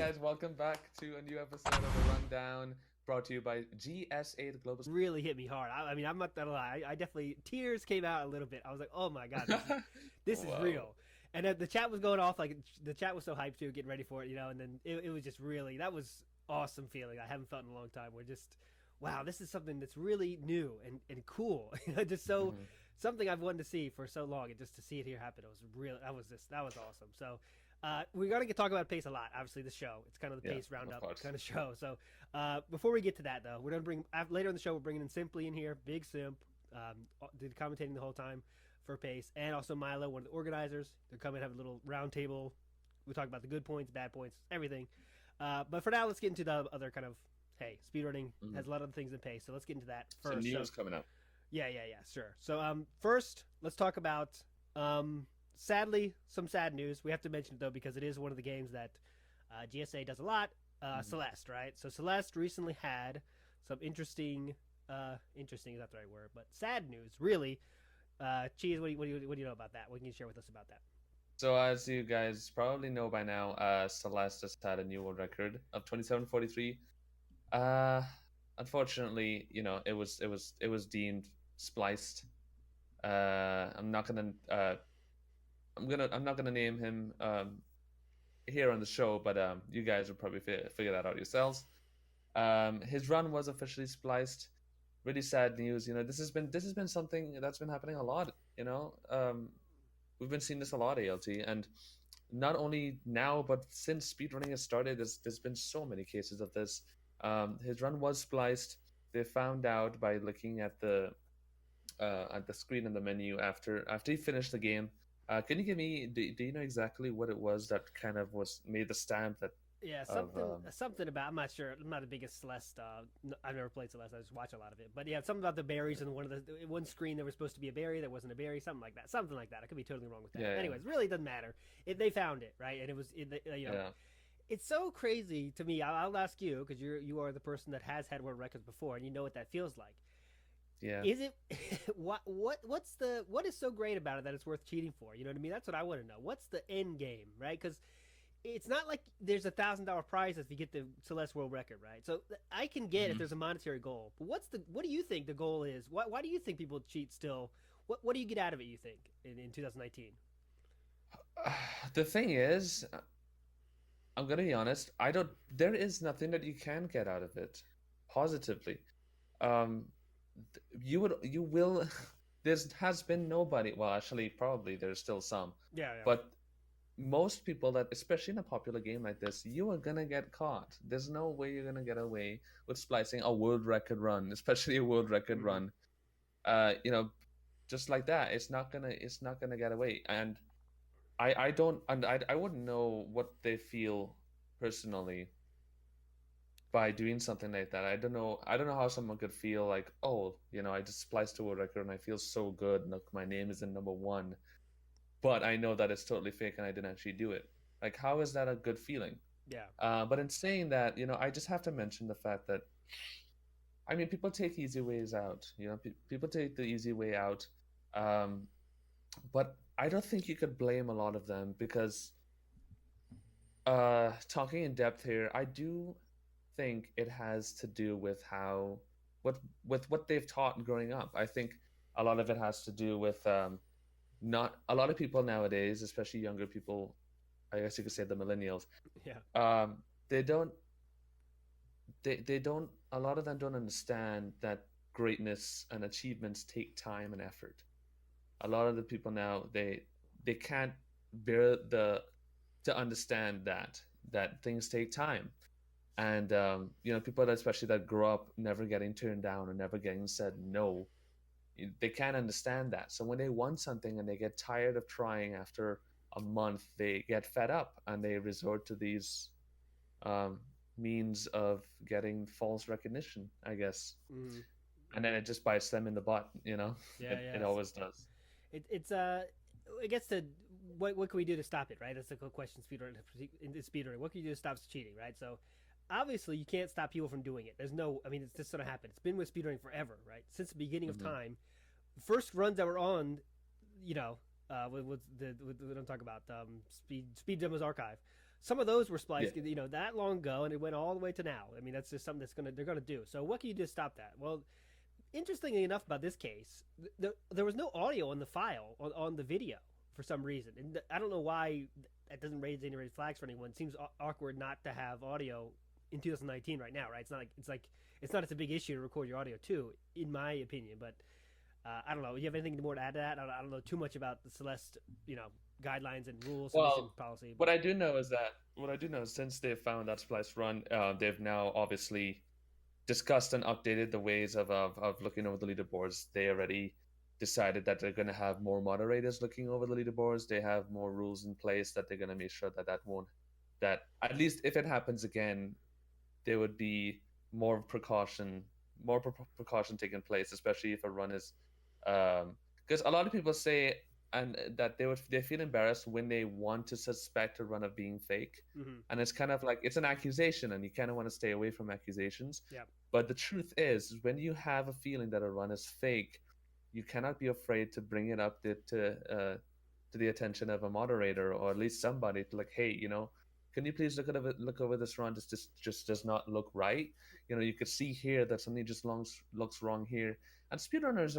guys, welcome back to a new episode of The Rundown, brought to you by GSA, the Global. Really hit me hard. I mean, I'm not gonna lie. I definitely tears came out a little bit. I was like, oh my god, this is Whoa. real. And the chat was going off like the chat was so hyped too, getting ready for it, And then it was just really that was awesome feeling I haven't felt in a long time. We're just wow, this is something that's really new and cool. Just so Mhm. something I've wanted to see for so long, and just to see it here happen, it was real. That was awesome. So we're gonna talk about pace a lot. Obviously, the show it's kind of the Yeah, pace of roundup course. kind of show. So before we get to that, though, we're gonna bring later in the show. We're bringing in Simply in here, Big Simp, did commentating the whole time for pace, and also Milo, one of the organizers. They're coming to have a little round table. We talk about the good points, bad points, everything. But for now, let's get into the other kind of hey, speedrunning Mhm. has a lot of things in pace, so let's get into that Some first. So news coming up. yeah, sure. So first, let's talk about sadly some sad news. We have to mention it though because it is one of the games that GSA does a lot. Mhm. Celeste, right? So Celeste recently had some interesting is not the right word, but sad news, really. Cheese, what do you know about that? What can you share with us about that? So, as you guys probably know by now, Celeste just had a new world record of 27:43. Uh, Unfortunately, it was deemed spliced. I'm not gonna I'm not gonna name him here on the show, but you guys will probably figure that out yourselves. His run was officially spliced. Really sad news. This has been something that's been happening a lot. We've been seeing this a lot, ALT, and not only now but since speedrunning has started, there's been so many cases of this. His run was spliced. They found out by looking at the screen in the menu after he finished the game. Can you give me? Do you know exactly what it was that kind of was made the stamp that Yeah, of something about. I'm not sure. I'm not the biggest Celeste. I've never played Celeste. I just watch a lot of it. But yeah, something about the berries and one of the one screen there was supposed to be a berry that wasn't a berry. Something like that. Something like that. I could be totally wrong with that. yeah, Anyways, really doesn't matter. They found it right, and it was yeah, it's so crazy to me. I'll ask you because you are the person that has had world records before, and you know what that feels like. yeah, Is it what is so great about it that it's worth cheating for? You know what I mean? That's what I want to know. What's the end game, right? Because it's not like there's $1,000 prize if you get the Celeste world record, right? So I can get if yeah. there's a monetary goal, but what do you think the goal is? Why do you think people cheat still? What do you get out of it? You think in 2019? The thing is, I'm gonna be honest. I don't. There is nothing that you can get out of it positively. Um, you will. There has been nobody. Well, actually, probably there's still some, Yeah, but most people that, especially in a popular game like this, you are gonna get caught. There's no way you're gonna get away with splicing a world record run, especially a world record yeah. run. You know, just like that, it's not gonna get away. And I don't, and I wouldn't know what they feel personally by doing something like that. I don't know how someone could feel like, oh, I just spliced a world record and I feel so good. Look, my name is in number one, but I know that it's totally fake and I didn't actually do it. Like, how is that a good feeling? Yeah, But in saying that, I just have to mention the fact that, I mean, people take easy ways out. People take the easy way out. Um, but I don't think you could blame a lot of them because, talking in depth here, I do think it has to do with how what with what they've taught growing up. I think a lot of it has to do with not a lot of people nowadays, especially younger people. I guess you could say the millennials. yeah. Um, they don't they don't a lot of them don't understand that greatness and achievements take time and effort. A lot of the people now they can't bear the to understand that things take time. And people that, especially that grow up never getting turned down or never getting said no, they can't understand that. So when they want something and they get tired of trying after a month, they get fed up and they resort to these um, means of getting false recognition, I guess. Mm, And then it just bites them in the butt, you know? yeah, It yes. always does. It's I guess the what can we do to stop it, right? That's the question. Speedrunning. What can you do to stop cheating, right? So obviously you can't stop people from doing it. There's no, I mean, it's just gonna happen. It's been with speedrunning forever, right? Since the beginning of Hmm. time. First runs that were on, you know, with what I'm talking about, Speed Demo's archive. some of those were Yeah. spliced, that long ago, and it went all the way to now. I mean, that's just something they're gonna do. So what can you do to stop that? Well, interestingly enough, about this case, there was no audio on the file on the video for some reason, and I don't know why that doesn't raise any red flags for anyone. It seems awkward not to have audio in 2019 right now, right? It's not it's a big issue to record your audio too, in my opinion. But I don't know. You have anything more to add to that? I don't know too much about the Celeste, guidelines and rules, submission Well, policy. what But I do know is that what I do know is since they've found that splice run, they've now obviously discussed and updated the ways of looking over the leaderboards. They already decided that they're going to have more moderators looking over the leaderboards. They have more rules in place that they're going to make sure that that won't, that at least if it happens again, there would be more precaution, precaution taking place, especially if a run is, because a lot of people say and that they feel embarrassed when they want to suspect a run of being fake, mm-hmm. and it's kind of like it's an accusation, and you kind of want to stay away from accusations. Yeah. But the truth is, when you have a feeling that a run is fake, you cannot be afraid to bring it up to the attention of a moderator or at least somebody to like, hey, can you please look over this run? This just does not look right. You could see here that something just looks wrong here. And speedrunners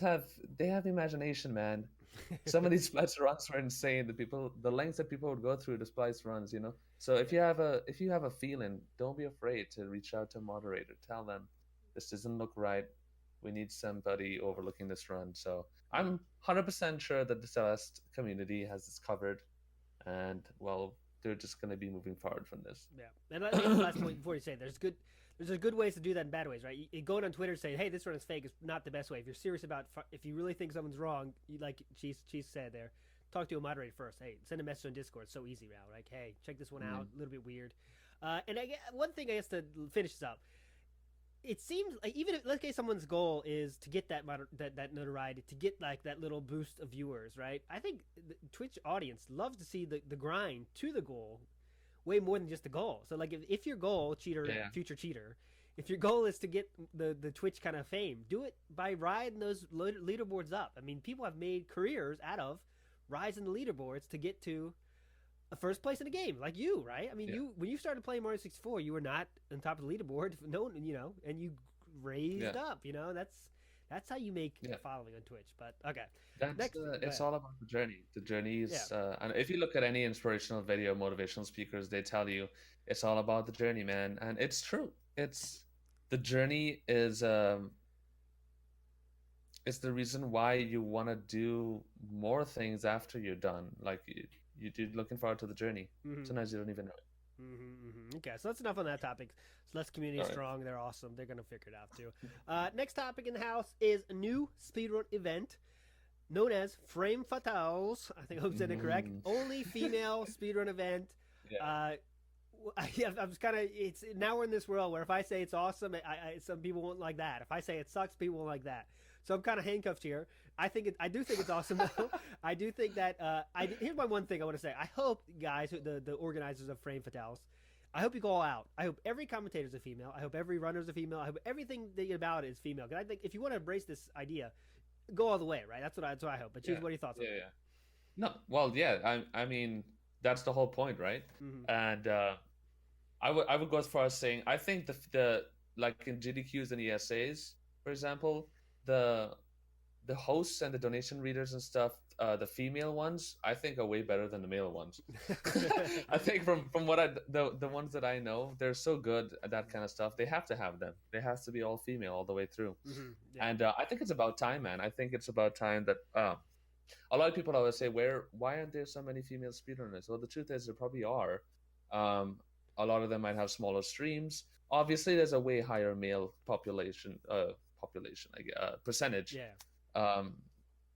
have imagination, man. Some of these splice runs are insane. The lengths that people would go through to splice runs. So if Yeah. you have a feeling, don't be afraid to reach out to a moderator. Tell them this doesn't look right. We need somebody overlooking this run. So I'm Yeah. 100% sure that the Celeste community has this covered, and well, they're just going to be moving forward from this. Yeah, and I guess the last point before you say there's a good ways to do that and bad ways, right? Going on Twitter saying, "Hey, this run is fake" is not the best way. If you're serious about, if you really think someone's wrong, like Cheese said there, talk to a moderator first. Hey, send a message on Discord. It's so easy now. Like, hey, check this one out. A little bit weird. And one thing I guess to finish this up, it seems like even if let's say someone's goal is to get that notoriety, to get like that little boost of viewers, right? I think the Twitch audience loves to see the grind to the goal way more than just the goal. So like if your goal, future cheater, if your goal is to get the Twitch kind of fame, do it by riding those leaderboards up. I mean, people have made careers out of rising the leaderboards to get to a first place in a game, like you, right? I mean, Yeah. you when you started playing Mario 64, you were not on top of the leaderboard, no one, and you raised Yeah. up. That's how you make Yeah. a following on Twitch. But okay, That's next, it's all about the journey. The journey yeah, is, and if you look at any inspirational video, motivational speakers, they tell you it's all about the journey, man, and it's true. The journey is the reason why you want to do more things after you're done. Like you're looking forward to the journey. mm-hmm. Sometimes you don't even know it. Okay, so that's enough on that topic. So let's community All right. strong. They're awesome. They're gonna figure it out too. Next topic in the house is a new speedrun event known as Frame Fatales. I think I'm saying it correct. Only female speedrun event. Yeah. I'm kind of. It's now we're in this world where if I say it's awesome, some people won't like that. If I say it sucks, people won't like that. So I'm kind of handcuffed here. I do think it's awesome though. I do think that. Here's my one thing I want to say. I hope guys, the organizers of Frame Fatales, I hope you go all out. I hope every commentator is a female. I hope every runner is a female. I hope everything about it is female. Because I think if you want to embrace this idea, go all the way, right? That's what I hope. But choose what are your thoughts on it? Yeah. No, well, yeah. I mean, that's the whole point, right? Mm-hmm. And I would go as far as saying I think the like in GDQs and ESAs, for example, the hosts and the donation readers and stuff, the female ones, I think are way better than the male ones. I think from what the ones that I know, they're so good at that kind of stuff. They have to have them. They have to be all female all the way through. Mm-hmm. Yeah. And I think it's about time, man. I think it's about time that a lot of people always say, why aren't there so many female speedrunners? Well, the truth is there probably are. A lot of them might have smaller streams. Obviously, there's a way higher male population, percentage. Yeah.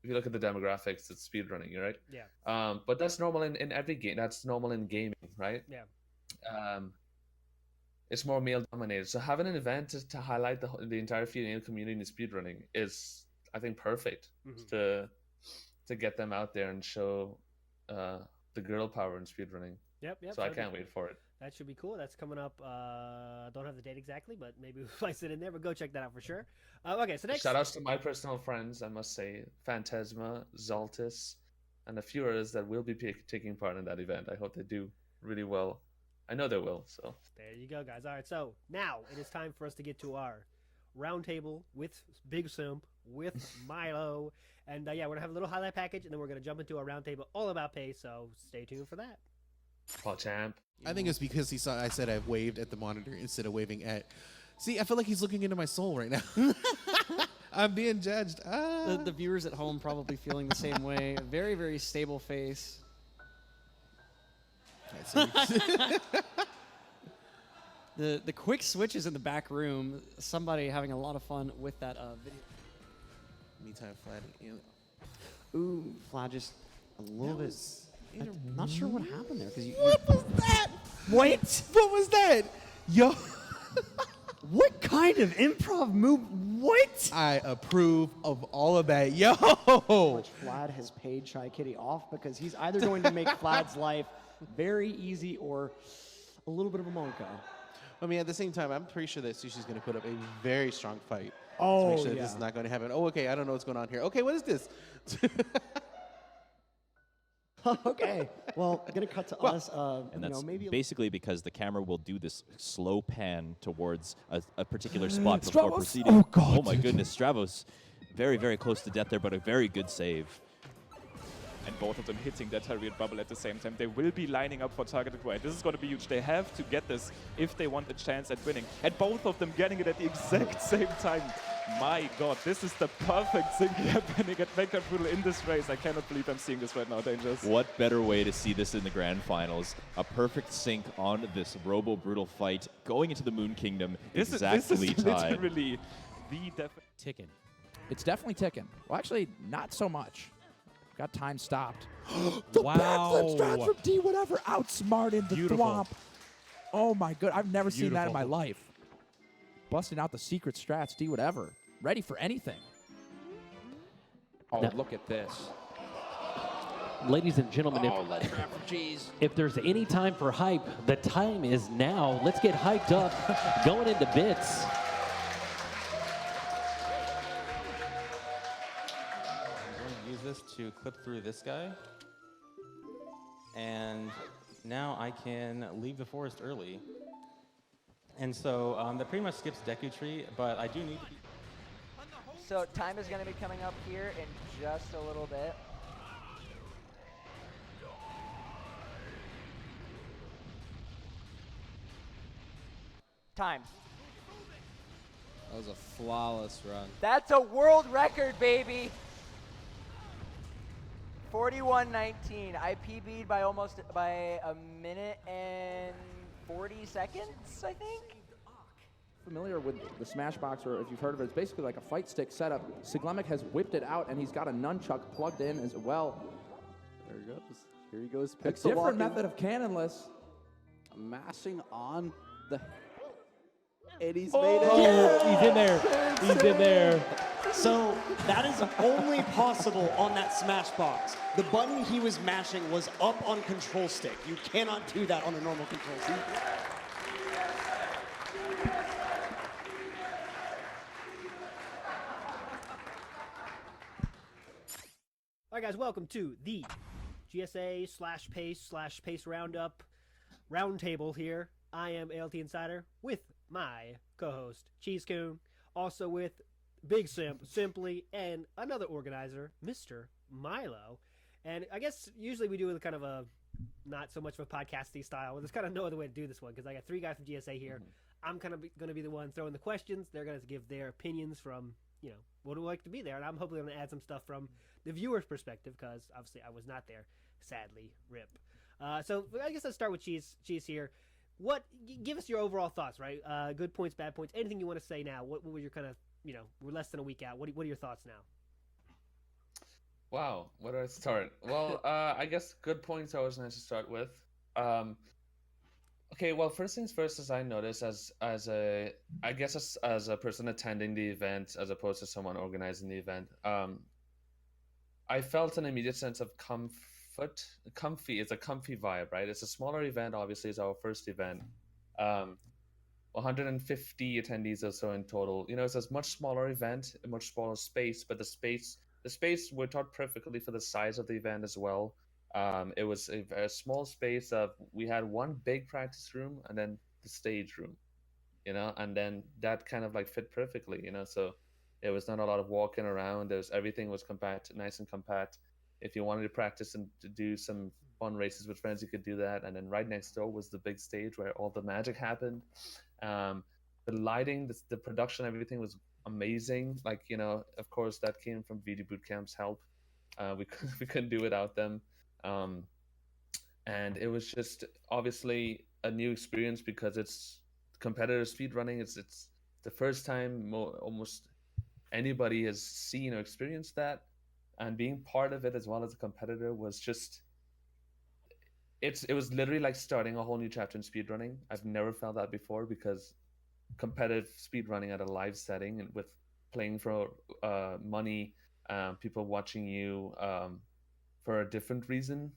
If you look at the demographics, it's speedrunning, right? Yeah. But that's normal in every game. That's normal in gaming, right? Yeah. It's more male dominated. So having an event to highlight the entire female community in speedrunning is, I think, perfect to get them out there and show the girl power in speedrunning. Yep. So I can't wait for it. That should be cool. That's coming up. Don't have the date exactly, but maybe we'll place it in there. But go check that out for sure. Okay, so next. Shout outs to my personal friends, I must say, Phantasma, Zaltis, and the few others that will be taking part in that event. I hope they do really well. I know they will. So there you go, guys. All right, so now it is time for us to get to our roundtable with Big Simp, with Milo, and yeah, we're gonna have a little highlight package, and then we're gonna jump into a roundtable all about pace. So stay tuned for that. Paul Champ. I think it's because he saw I said I waved at the monitor instead of waving at. See, I feel like he's looking into my soul right now. I'm being judged. The viewers at home probably feeling the same way. Very, very stable face. The quick switches in the back room. Somebody having a lot of fun with that video. Meantime, Flat. Ooh, Flat just a little bit. I'm not sure what happened there because you. What was that? Wait. What was that? Yo. What kind of improv move? What? I approve of all of that. Yo. Which Vlad has paid Shy Kitty off because he's either going to make Vlad's life very easy or a little bit of a monka. I mean, at the same time, I'm pretty sure that Sushi's going to put up a very strong fight. Oh, to make sure this is not going to happen. Oh, okay. I don't know what's going on here. Okay, what is this? Okay. Well, gonna cut to us. And that's maybe basically because the camera will do this slow pan towards a particular spot before proceeding. Oh, God. Oh my goodness, Stravos, very, very close to death there, but a very good save. And both of them hitting that Harriet bubble at the same time. They will be lining up for targeted right. This is going to be huge. They have to get this if they want a chance at winning. And both of them getting it at the exact same time. My God, this is the perfect thing happening at Vanguard Brutal in this race. I cannot believe I'm seeing this right now, Dangerous. What better way to see this in the grand finals? A perfect sync on this Robo Brutal fight going into the Moon Kingdom. This Exactly is tied. literally the ticking. It's definitely ticking. Well, actually, not so much. Got time stopped. Wow. Backflip strats from D whatever outsmarted the Beautiful. Thwomp. Oh my god, I've never seen that in my Beautiful. life. Busting out the secret strats, D whatever. Ready for anything. Oh, Now- look at this. Ladies and gentlemen, Jeez. if there's any time for hype, the time is now. Let's get hyped up, going into bits. I'm going to use this to clip through this guy. And now I can leave the forest early. And so that pretty much skips Deku Tree, but I do need to be... So time is going to be coming up here in just a little bit. Time. That was a flawless run. That's a world record, baby. 41:19. I PB'd by a minute and 40 seconds, I think. Familiar with the Smashbox, or if you've heard of it, it's basically like a fight stick setup. Siglemic has whipped it out, and he's got a nunchuck plugged in as well. There he goes. Here he goes. A different method of cannonless. Mashing on the... And he's Oh, made it. he's in there. He's in there. So that is only possible on that Smashbox. The button he was mashing was up on control stick. You cannot do that on a normal control stick. All right, guys, welcome to the GSA /pace roundup roundtable here. I am ALT Insider with my co-host Cheese Coon, also with Big Simp, Simply, and another organizer, Mr. Milo. And I guess usually we do it kind of a not so much of a podcasty style. There's kind of no other way to do this one because I got three guys from GSA here. I'm kind of going to be the one throwing the questions. They're going to give their opinions from, what do I like to be there? And I'm hopefully going to add some stuff from the viewer's perspective because obviously I was not there, sadly, rip. So I guess let's start with Cheese here. Give us your overall thoughts, right? Good points, bad points, anything you want to say now. What were your kind of, we're less than a week out. What are your thoughts now? Wow, where do I start? Well, I guess good points are always nice to start with. Okay, well, first things first, as I noticed, as a person attending the event as opposed to someone organizing the event, I felt an immediate sense of comfy. It's a comfy vibe, right? It's a smaller event. Obviously, it's our first event. 150 attendees or so in total. It's a much smaller event, a much smaller space, but the space the space worked out perfectly for the size of the event as well. It was a small space of we had one big practice room and then the stage room, and then that kind of like fit perfectly, so it was not a lot of walking around. Everything was compact, nice and compact. If you wanted to practice and to do some fun races with friends, you could do that. And then right next door was the big stage where all the magic happened. The lighting, the production, everything was amazing. Like, of course that came from VD Bootcamp's help. We couldn't do without them. And it was just obviously a new experience because it's competitive speed running. It's the first time almost anybody has seen or experienced that, and being part of it as well as a competitor was just it was literally like starting a whole new chapter in speedrunning. I've never felt that before, because competitive speedrunning at a live setting and with playing for money, people watching you for a different reason,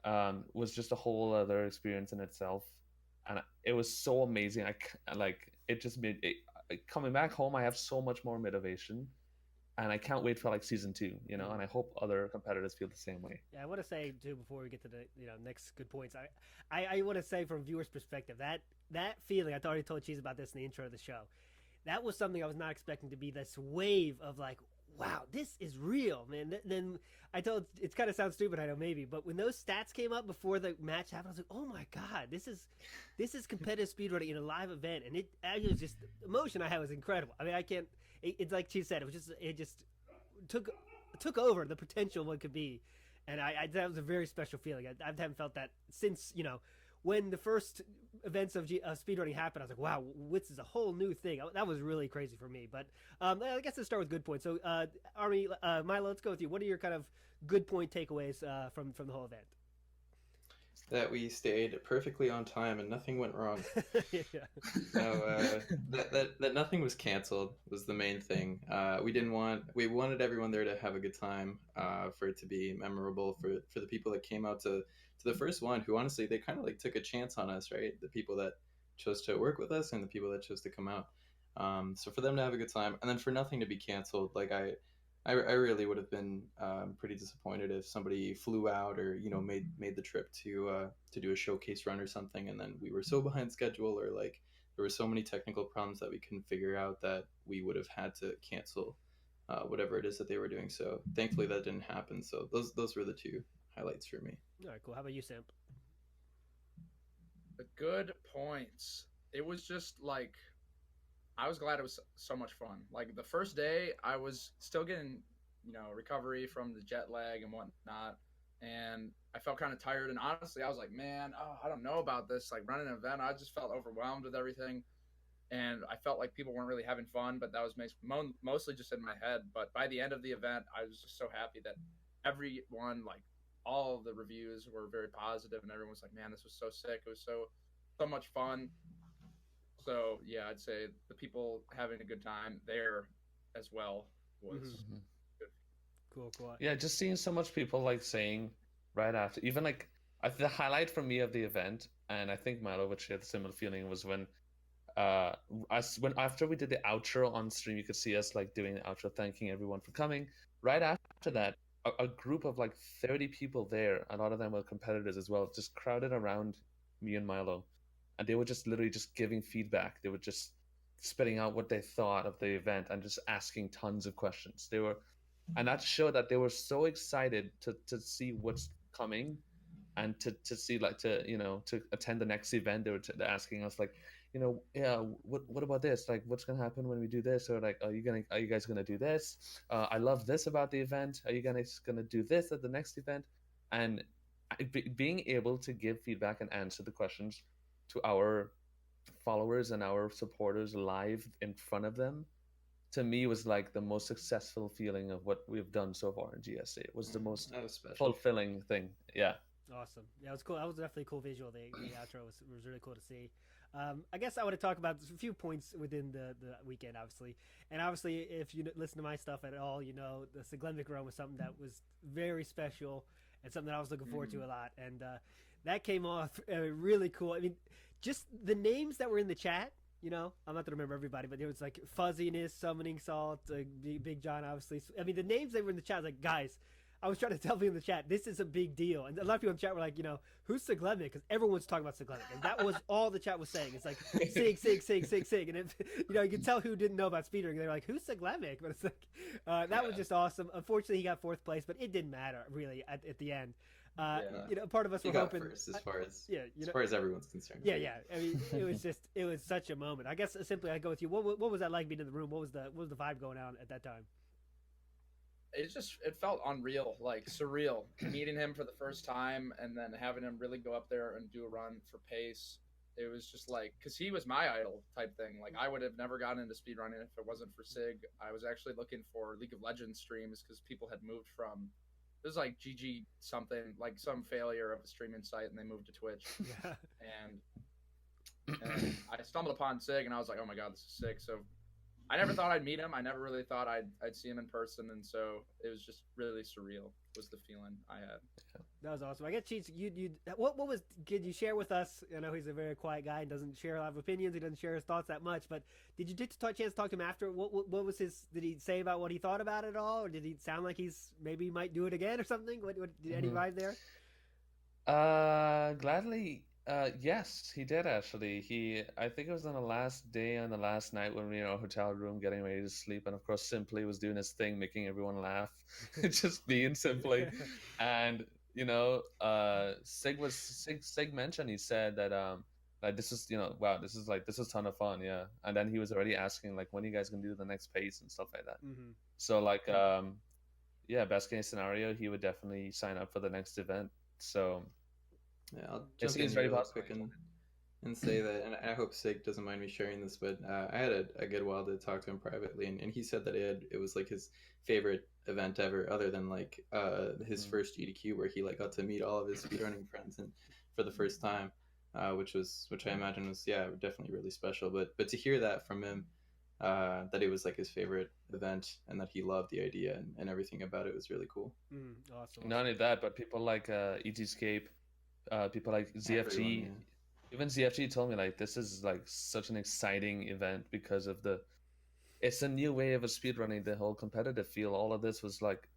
was just a whole other experience in itself. And it was so amazing. It just made it, coming back home, I have so much more motivation, and I can't wait for like season 2, and I hope other competitors feel the same way. Yeah, I want to say too, before we get to the next good points, I want to say from viewers' perspective, that feeling, I already told Cheese about this in the intro of the show, that was something I was not expecting to be this wave of like, wow, this is real, man. Then I told, it kind of sounds stupid, I know, maybe, but when those stats came up before the match happened, I was like, oh my god, this is competitive speedrunning in a live event, and it was just, the emotion I had was incredible. I mean, I can't. It's like Cheese said, it just took over the potential what could be, and that was a very special feeling. I haven't felt that since when the first events of speedrunning happened. I was like, wow, this is a whole new thing. That was really crazy for me. But I guess let's start with good points. So, Army, Milo, let's go with you. What are your kind of good point takeaways from the whole event? That we stayed perfectly on time and nothing went wrong. Yeah. So that nothing was canceled was the main thing. We wanted everyone there to have a good time, for it to be memorable for the people that came out to the first one, who honestly, they kind of like took a chance on us, right? The people that chose to work with us and the people that chose to come out. So for them to have a good time, and then for nothing to be canceled, like I really would have been pretty disappointed if somebody flew out or made the trip to do a showcase run or something, and then we were so behind schedule, or like there were so many technical problems that we couldn't figure out that we would have had to cancel whatever it is that they were doing. So thankfully that didn't happen. So those were the two highlights for me. All right, cool. How about you, Sam? The good points. It was just like, I was glad it was so much fun. Like the first day, I was still getting, recovery from the jet lag and whatnot, and I felt kind of tired. And honestly, I was like, man, I don't know about this. Like running an event, I just felt overwhelmed with everything, and I felt like people weren't really having fun. But that was mostly just in my head. But by the end of the event, I was just so happy that everyone, like all of the reviews, were very positive, and everyone was like, man, this was so sick. It was so much fun. So yeah, I'd say the people having a good time there as well was good. Cool. Yeah, just seeing so much people like saying right after, even like the highlight for me of the event, and I think Milo would share the similar feeling, was when after we did the outro on stream, you could see us like doing the outro, thanking everyone for coming. Right after that, a group of like 30 people there, a lot of them were competitors as well, just crowded around me and Milo. And they were just literally just giving feedback. They were just spitting out what they thought of the event and just asking tons of questions. And that showed that they were so excited to see what's coming, and to see to attend the next event. They were asking us like, what about this? Like, what's gonna happen when we do this? Or like, are you guys gonna do this? I love this about the event. Are you guys gonna do this at the next event? And being able to give feedback and answer the questions to our followers and our supporters live in front of them, to me was like the most successful feeling of what we've done so far in GSA. It was the most fulfilling thing. Yeah. Awesome. Yeah, it was cool. That was definitely a cool visual. The outro was really cool to see. I guess I want to talk about a few points within the weekend, obviously. And obviously, if you listen to my stuff at all, the Siglemvic run was something that was very special and something that I was looking forward to a lot. And that came off really cool. I mean, just the names that were in the chat You know, I'm not gonna remember everybody, but there was like Fuzziness, Summoning Salt, Big John, obviously. I mean, the names they were in the chat, I was like, guys, I was trying to tell people in the chat, this is a big deal. And a lot of people in the chat were like, you know, who's Siglemic? Because everyone's talking about Siglemic. And that was all the chat was saying. It's like, Sig. And, you know, you could tell who didn't know about speedrunning. They're like, who's Siglemic? But it's like, that was just awesome. Unfortunately, he got 4th place, but it didn't matter, really, at the end. You know, part of us were hoping first as far as as far as everyone's concerned. Yeah. I mean, it was such a moment. I guess simply I go with you. What was that like being in the room? What was the vibe going on at that time? It felt unreal, like surreal, meeting him for the first time and then having him really go up there and do a run for pace. It was just like, because he was my idol type thing. Like, I would have never gotten into speedrunning if it wasn't for Sig. I was actually looking for League of Legends streams because people had moved from, it was like GG something, like some failure of a streaming site, and they moved to Twitch. Yeah. And I stumbled upon Sig, and I was like, oh my god, this is sick. So I never thought I'd meet him. I never really thought I'd see him in person, and so it was just really surreal. Was the feeling I had. That was awesome. I guess Cheats, what was? Could you share with us? I know he's a very quiet guy and doesn't share a lot of opinions. He doesn't share his thoughts that much. But did you get a chance to talk to him after? What was his? Did he say about what he thought about it all, or did he sound like he's maybe might do it again or something? What did any vibe there? Gladly. Yes, he did actually. I think it was on the last day, on the last night when we were in our hotel room getting ready to sleep, and of course Simply was doing his thing, making everyone laugh, just being Simply. And you know, Sig mentioned, he said that like this is, you know, wow, this is a ton of fun, yeah. And then he was already asking like, when are you guys gonna do the next pace and stuff like that. So like yeah, best case scenario, he would definitely sign up for the next event. So yeah, I'll jump in very quick and say that, and I hope Sig doesn't mind me sharing this, but I had a good while to talk to him privately, and he said that it was like his favorite event ever, other than like his first GDQ, where he like got to meet all of his speedrunning friends and for the first time, which I imagine was definitely really special. But to hear that from him, that it was like his favorite event and that he loved the idea and everything about it was really cool. Awesome. Not only that, but people like Etscape, people like ZFG, Everyone, even ZFG told me like this is like such an exciting event because of it's a new way of a speedrunning, the whole competitive feel. All of this was like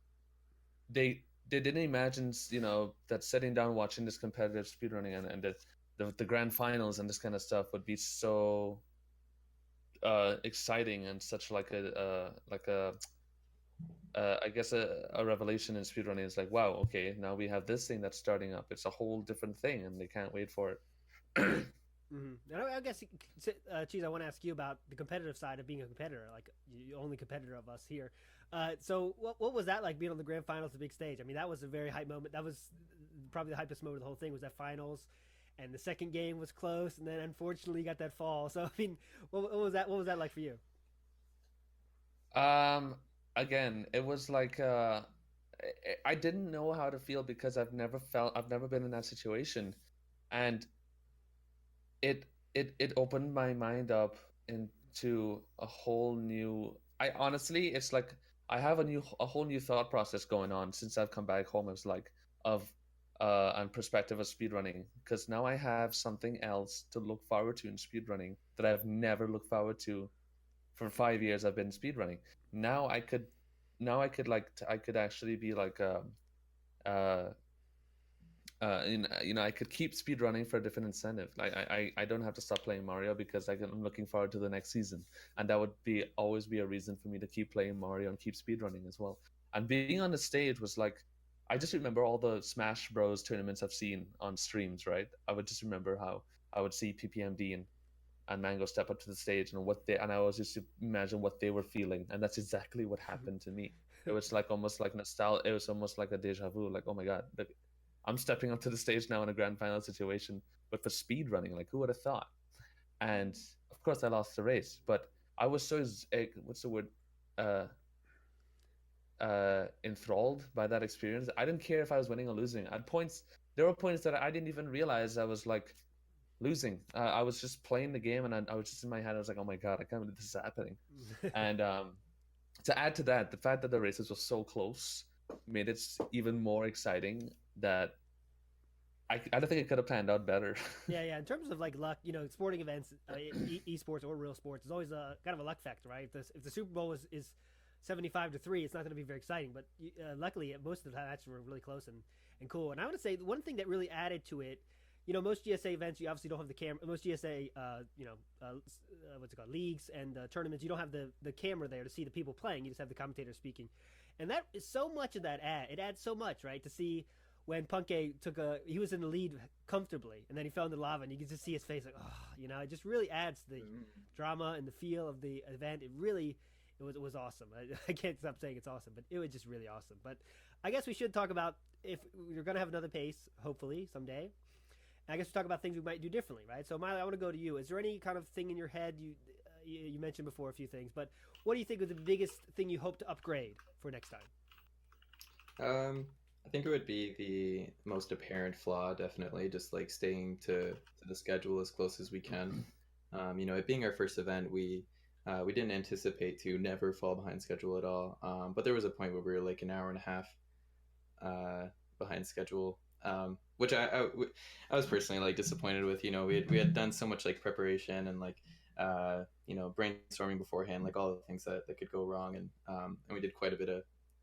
they didn't imagine, you know, that sitting down watching this competitive speedrunning and the grand finals and this kind of stuff would be so exciting and such like I guess a revelation in speedrunning. Is like, wow, okay, now we have this thing that's starting up. It's a whole different thing, and they can't wait for it. And I guess, Cheese, I want to ask you about the competitive side of being a competitor, like the only competitor of us here. So what was that like, being on the grand finals, the big stage? I mean, that was a very hype moment. That was probably the hypest moment of the whole thing, was that finals, and the second game was close, and then unfortunately you got that fall. So I mean, what was that like for you? Again, it was like I didn't know how to feel because I've never been in that situation, and it opened my mind up into a whole new. I honestly, it's like I have a whole new thought process going on since I've come back home. It's like of and perspective of speedrunning, because now I have something else to look forward to in speedrunning that I've never looked forward to for 5 years I've been speedrunning. Now I could actually be like you know, I could keep speedrunning for a different incentive. Like I don't have to stop playing Mario because I'm looking forward to the next season, and that would always be a reason for me to keep playing Mario and keep speedrunning as well. And being on the stage was like, I just remember all the Smash Bros tournaments I've seen on streams, right? I would just remember how I would see PPMD and Mango step up to the stage, and I always used to imagine what they were feeling, and that's exactly what happened to me. It was like almost like nostalgia. It was almost like a deja vu. Like, oh my god, I'm stepping up to the stage now in a grand final situation, but for speed running. Like, who would have thought? And of course, I lost the race, but I was so what's the word? Enthralled by that experience. I didn't care if I was winning or losing. At points, there were points that I didn't even realize I was like losing. I was just playing the game, and I was just in my head. I was like, "Oh my god, I can't believe this is happening." And to add to that, the fact that the races were so close made it even more exciting. That I don't think it could have planned out better. Yeah. In terms of like luck, sporting events, esports or real sports, is always a kind of a luck factor, right? If the Super Bowl is 75-3, it's not going to be very exciting. But luckily, most of the matches were really close and cool. And I want to say one thing that really added to it, most GSA events, you obviously don't have the camera. Most GSA, what's it called, leagues and tournaments, you don't have the camera there to see the people playing. You just have the commentator speaking, and that is so much of that ad. It adds so much, right? To see when Punke he was in the lead comfortably, and then he fell into lava, and you can just see his face, like, oh, it just really adds to the drama and the feel of the event. It was awesome. I can't stop saying it's awesome, but it was just really awesome. But I guess we should talk about if we're going to have another pace, hopefully someday. I guess we talk about things we might do differently, right? So, Miley, I want to go to you. Is there any kind of thing in your head? You mentioned before a few things, but what do you think was the biggest thing you hope to upgrade for next time? I think it would be the most apparent flaw, definitely, just like staying to the schedule as close as we can. It being our first event, we didn't anticipate to never fall behind schedule at all. But there was a point where we were like an hour and a half behind schedule. Which I was personally like disappointed with. We had done so much like preparation and like brainstorming beforehand, like all the things that could go wrong, and we did quite a bit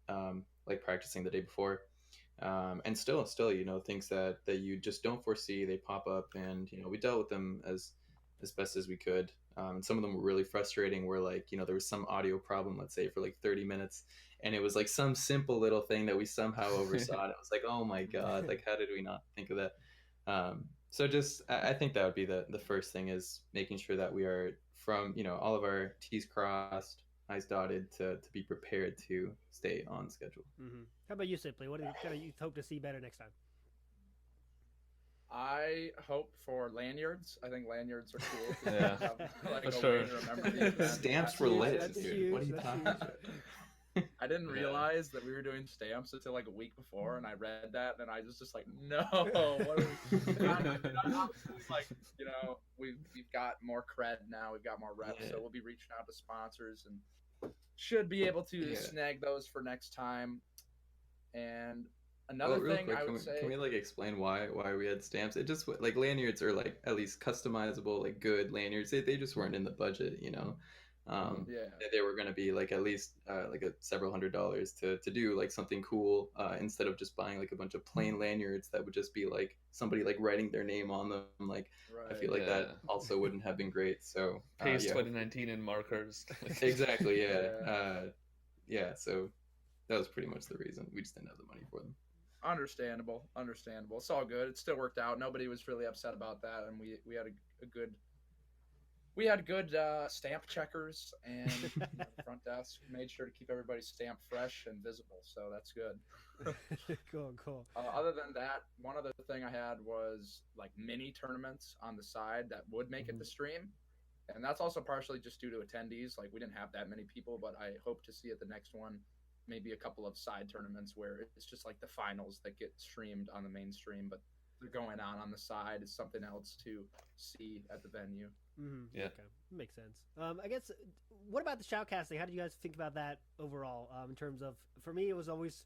of like practicing the day before, and still things that you just don't foresee, they pop up, and we dealt with them as best as we could. And some of them were really frustrating, where like there was some audio problem, let's say, for like 30 minutes, and it was like some simple little thing that we somehow oversaw. And it was like, oh my god, like how did we not think of that? So just I think that would be the first thing, is making sure that we are from all of our T's crossed, I's dotted, to be prepared to stay on schedule. Mm-hmm. How about you, Simply? What do you hope to see better next time? I hope for lanyards. I think lanyards are cool. Yeah, like for a sure. way to remember the event. Stamps were lit, dude. What are you talking about? I didn't realize that we were doing stamps until like a week before, and I read that, and I was just like, no. What are we? Like, we've got more cred now. We've got more reps, so we'll be reaching out to sponsors and should be able to snag those for next time. And another thing quick, I would say, can we like explain why we had stamps? It just like lanyards are like at least customizable, like good lanyards. They just weren't in the budget, They were going to be like at least like several $100s to do like something cool, instead of just buying like a bunch of plain lanyards that would just be like somebody like writing their name on them. Like I feel like that also wouldn't have been great. So Pace 2019 in markers. Exactly. Yeah. So that was pretty much the reason. We just didn't have the money for them. Understandable. It's all good. It still worked out. Nobody was really upset about that, and we had a good. We had good stamp checkers, and the front desk made sure to keep everybody's stamp fresh and visible, so that's good. Cool. Other than that, one other thing I had was like mini tournaments on the side that would make it to stream, and that's also partially just due to attendees. Like we didn't have that many people, but I hope to see at the next one maybe a couple of side tournaments where it's just like the finals that get streamed on the main stream, but they're going on the side is something else to see at the venue. Mm-hmm. Yeah. Okay. Makes sense. I guess, what about the shoutcasting? How did you guys think about that overall? In terms of, for me, it was always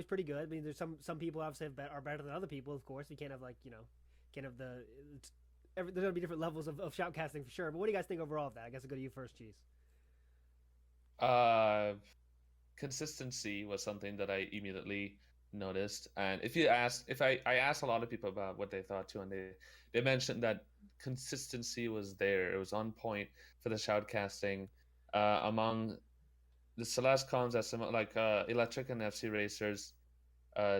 pretty good. I mean, there's some people obviously are better than other people, of course. We can't have can't have there's going to be different levels of shoutcasting for sure. But what do you guys think overall of that? I guess I'll go to you first, Cheese. Consistency was something that I immediately noticed, and if I asked a lot of people about what they thought too, and they mentioned that consistency was there. It was on point for the shoutcasting among the Celeste cons, as like Electric and FC Racers,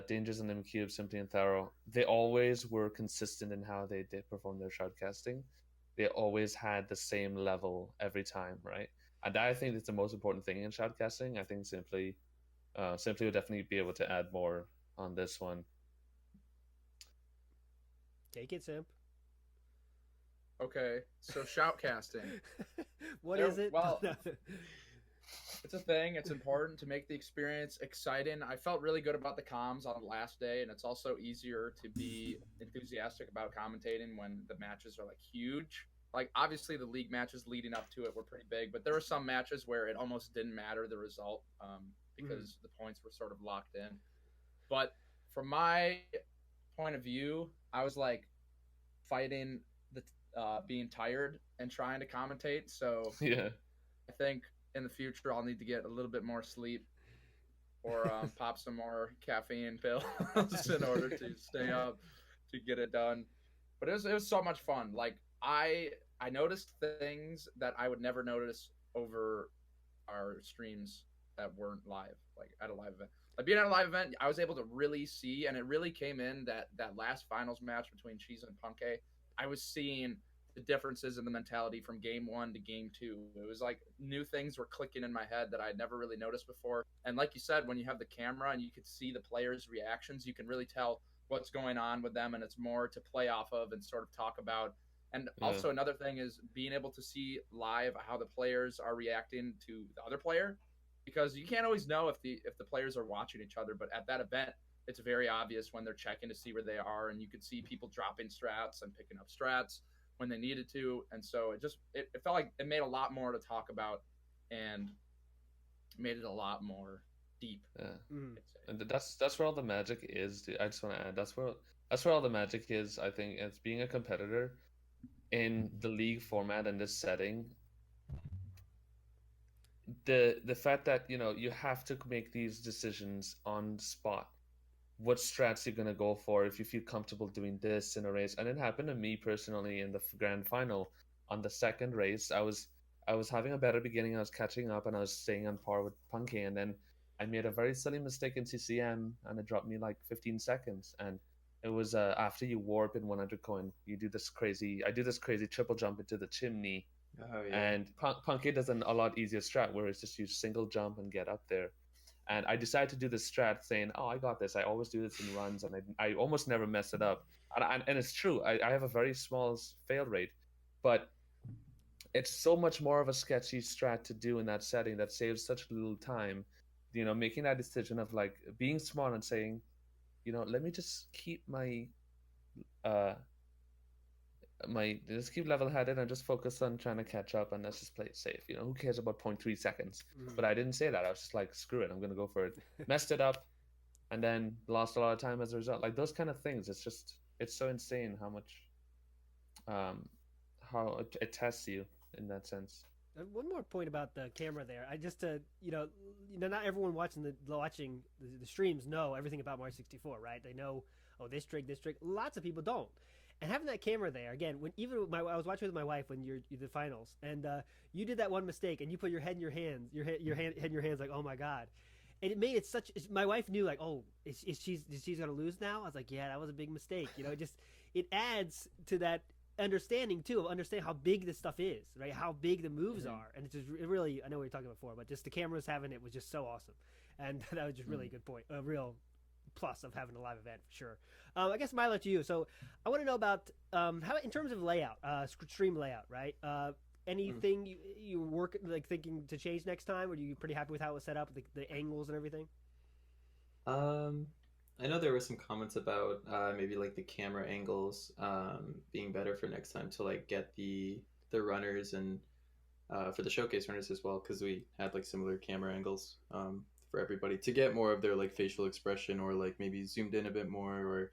Dangers and M-Cube, Simply and Tharo. They always were consistent in how they did perform their shoutcasting. They always had the same level every time, right? And I think it's the most important thing in shoutcasting. I think Simply would definitely be able to add more on this one. Take it, Simp. Okay, so shoutcasting. What is it? Well, it's a thing. It's important to make the experience exciting. I felt really good about the comms on the last day, and it's also easier to be enthusiastic about commentating when the matches are like huge. Like obviously the league matches leading up to it were pretty big, but there were some matches where it almost didn't matter the result because the points were sort of locked in. But from my point of view, I was like fighting the being tired and trying to commentate. So Yeah. I think in the future I'll need to get a little bit more sleep or pop some more caffeine pills in order to stay up to get it done. But it was so much fun. Like I noticed things that I would never notice over our streams that weren't live, like at a live event. Like being at a live event, I was able to really see, and it really came in that last finals match between Cheese and Punke. I was seeing the differences in the mentality from game 1 to game 2. It was like new things were clicking in my head that I'd never really noticed before. And like you said, when you have the camera and you could see the players' reactions, you can really tell what's going on with them, and it's more to play off of and sort of talk about. And also another thing is being able to see live how the players are reacting to the other player, because you can't always know if the players are watching each other. But at that event, it's very obvious when they're checking to see where they are, and you could see people dropping strats and picking up strats when they needed to. And so it felt like it made a lot more to talk about and made it a lot more deep. Yeah. And that's where all the magic is, dude. I just want to add that's where all the magic is. I think it's being a competitor in the league format and this setting. The fact that you have to make these decisions on the spot, what strats you're going to go for if you feel comfortable doing this in a race. And it happened to me personally in the grand final. On the second race, I was having a better beginning. I was catching up and I was staying on par with Punky, and then I made a very silly mistake in CCM and it dropped me like 15 seconds. And it was after you warp in 100 coin, I do this crazy triple jump into the chimney. Oh, yeah. And Punky does a lot easier strat where it's just use single jump and get up there. And I decided to do this strat saying, oh, I got this. I always do this in runs, and I almost never mess it up. And it's true. I have a very small fail rate, but it's so much more of a sketchy strat to do in that setting that saves such little time. Making that decision of like being smart and saying, let me just keep just keep level headed and just focus on trying to catch up, and let's just play it safe. Who cares about 0.3 seconds? But I didn't say that. I was just like, screw it, I'm gonna go for it. Messed it up, and then lost a lot of time as a result. Like those kind of things. It's so insane how much how it tests you in that sense. One more point about the camera there. I just not everyone watching the streams know everything about Mario 64, right? They know, oh, this trick. Lots of people don't. And having that camera there again, I was watching with my wife when you're the finals, and you did that one mistake, and you put your head in your hands, head in your hands, like, oh my god, and it made it such. My wife knew, like, oh, is she's gonna lose now? I was like, yeah, that was a big mistake. It adds to that understanding too, of understanding how big this stuff is, right? How big the moves are, and it's just really. I know we were talking before, but just the cameras having it was just so awesome, and that was just really a good point. A real plus of having a live event for sure. I guess Milo, to you. So I want to know about how, in terms of layout, stream layout, right? Anything you work like thinking to change next time, or are you pretty happy with how it was set up, the angles and everything? I know there were some comments about maybe like the camera angles being better for next time to like get the runners and for the showcase runners as well, because we had like similar camera angles for everybody to get more of their like facial expression, or like maybe zoomed in a bit more,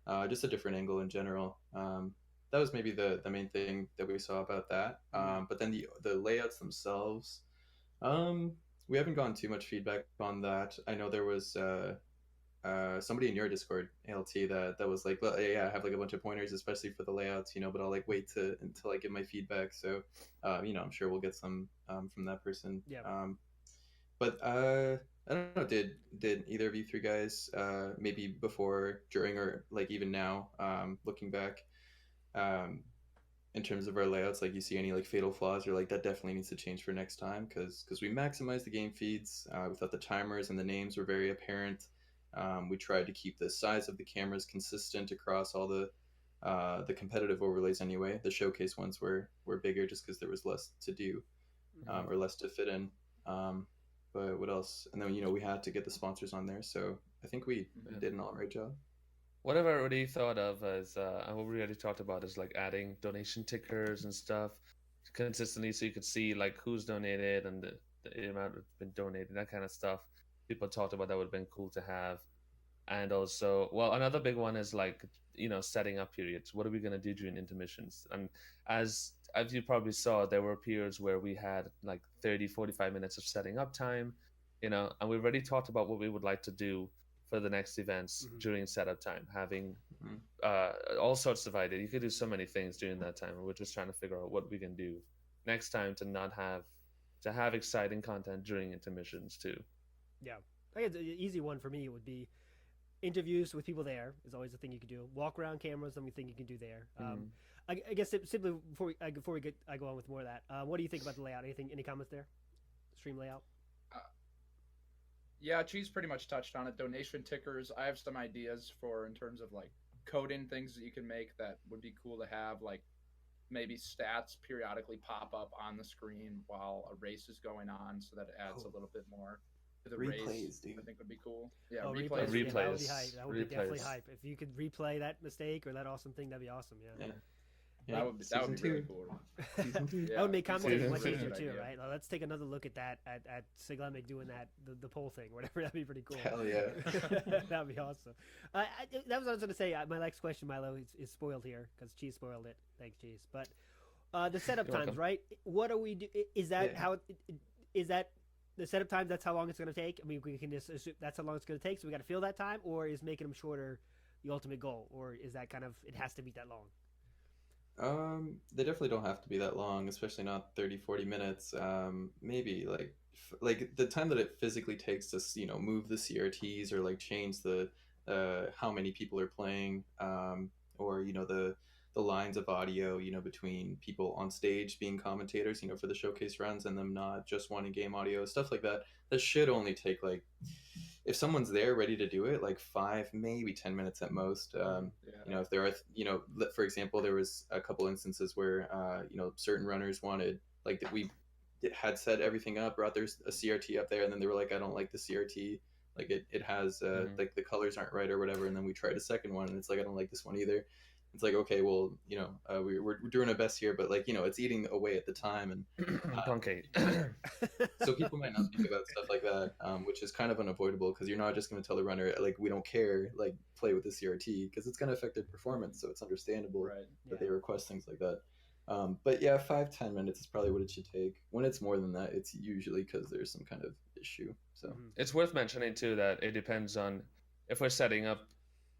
or just a different angle in general. That was maybe the main thing that we saw about that. But then the layouts themselves, we haven't gotten too much feedback on that. I know there was somebody in your Discord, ALT, that was like, well, yeah, I have like a bunch of pointers, especially for the layouts, but I'll like wait until I get my feedback. So, I'm sure we'll get some from that person. Yeah. But I don't know. Did either of you three guys maybe before, during, or like even now, looking back, in terms of our layouts, like you see any like fatal flaws, or like that definitely needs to change for next time? Because we maximized the game feeds. We thought the timers and the names were very apparent. We tried to keep the size of the cameras consistent across all the competitive overlays anyway. The showcase ones were bigger just because there was less to do, or less to fit in. But what else? And then we had to get the sponsors on there, so I think we did an all right job. What I've already thought of is, and what we already talked about, is like adding donation tickers and stuff consistently, so you could see like who's donated and the amount that's been donated, that kind of stuff. People talked about that would have been cool to have. And also, well, another big one is like, setting up periods. What are we going to do during intermissions? And as you probably saw, there were periods where we had like 30, 45 minutes of setting up time, and we've already talked about what we would like to do for the next events during setup time, having all sorts of ideas. You could do so many things during that time, and we're just trying to figure out what we can do next time to not have exciting content during intermissions too. Yeah, I guess the easy one for me would be interviews with people there is always a thing you could do. Walk around cameras, something you can do there. I guess simply before I go on with more of that. What do you think about the layout? Any comments there? Stream layout. Yeah, Cheese pretty much touched on it. Donation tickers. I have some ideas for in terms of like coding things that you can make that would be cool to have, like maybe stats periodically pop up on the screen while a race is going on, so that it adds a little bit more to the Replays, race. dude. I think would be cool. Yeah, replays. replays. Yeah, that would be hype. That would be definitely hype. If you could replay that mistake or that awesome thing, that'd be awesome. Yeah. That would be really cool. That would make commentating much easier too, right? Let's take another look at that at Siglemic doing that the poll thing, whatever. That'd be pretty cool. Hell yeah, that'd be awesome. That was what I was going to say. My next question, Milo, is spoiled here because Cheese spoiled it. Thanks, Cheese. But the setup You're times, welcome. right? What do we do? Is that how? Is that the setup time? That's how long it's going to take. I mean, we can just assume that's how long it's going to take. So we got to fill that time, or is making them shorter the ultimate goal, or is that kind of it has to be that long? They definitely don't have to be that long, especially not 30, 40 minutes. Maybe like the time that it physically takes to, move the CRTs or like change the how many people are playing, or the lines of audio, between people on stage being commentators, for the showcase runs and them not just wanting game audio, stuff like that. That should only take like, if someone's there ready to do it, like 5, maybe 10 minutes at most. If there are, for example, there was a couple instances where, certain runners wanted, like that we had set everything up, brought a CRT up there, and then they were like, I don't like the CRT. Like it has, like the colors aren't right or whatever. And then we tried a second one and it's like, I don't like this one either. It's like, okay, well, we're doing our best here, but like, it's eating away at the time. And so people might not think about stuff like that, which is kind of unavoidable because you're not just going to tell the runner, like, we don't care, like, play with the CRT because it's going to affect their performance. So it's understandable that they request things like that. But yeah, 5-10 minutes is probably what it should take. When it's more than that, it's usually because there's some kind of issue. So it's worth mentioning too that it depends on if we're setting up.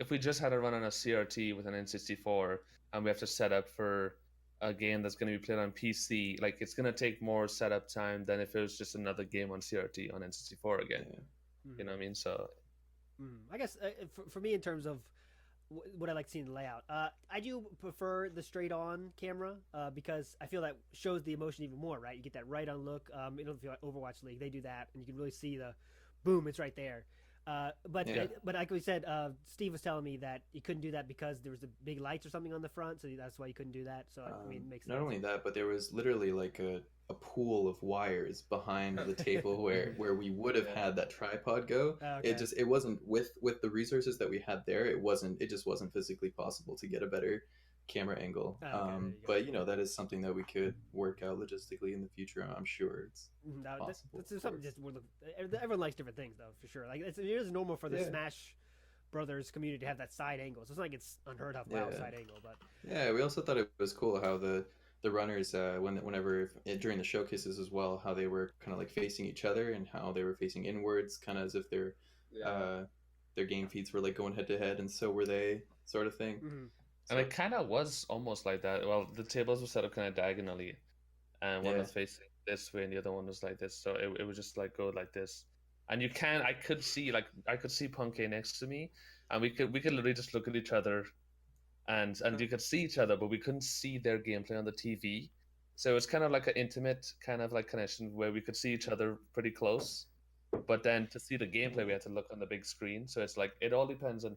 If we just had to run on a CRT with an N64 and we have to set up for a game that's going to be played on PC, like it's going to take more setup time than if it was just another game on CRT on N64 again. You know what I mean? So I guess for me, in terms of what I like seeing the layout, I do prefer the straight on camera because I feel that shows the emotion even more, right? You get that right on look. You know, if you're Overwatch League, they do that and you can really see the boom, it's right there. But like we said, Steve was telling me that you couldn't do that because there was the big lights or something on the front, so that's why you couldn't do that. So I mean, it makes sense. Not only that, but there was literally like a pool of wires behind the table where we would have had that tripod go. Okay. It wasn't with the resources that we had there. It just wasn't physically possible to get a better camera angle. But that is something that we could work out logistically in the future. I'm sure it's possible. That's something everyone likes different things though, for sure. Like it is normal for the Smash Brothers community to have that side angle. So it's not like it's unheard of side angle, but we also thought it was cool how the runners whenever during the showcases as well, how they were kind of like facing each other and how they were facing inwards, kind of as if their game feeds were like going head to head, and so were they, sort of thing. And it kind of was almost like that. Well, the tables were set up kind of diagonally, and one was facing this way, and the other one was like this. So it was just like go like this, and I could see Punkay next to me, and we could literally just look at each other, and you could see each other, but we couldn't see their gameplay on the TV. So it's kind of like an intimate kind of like connection where we could see each other pretty close, but then to see the gameplay, we had to look on the big screen. So it's like it all depends on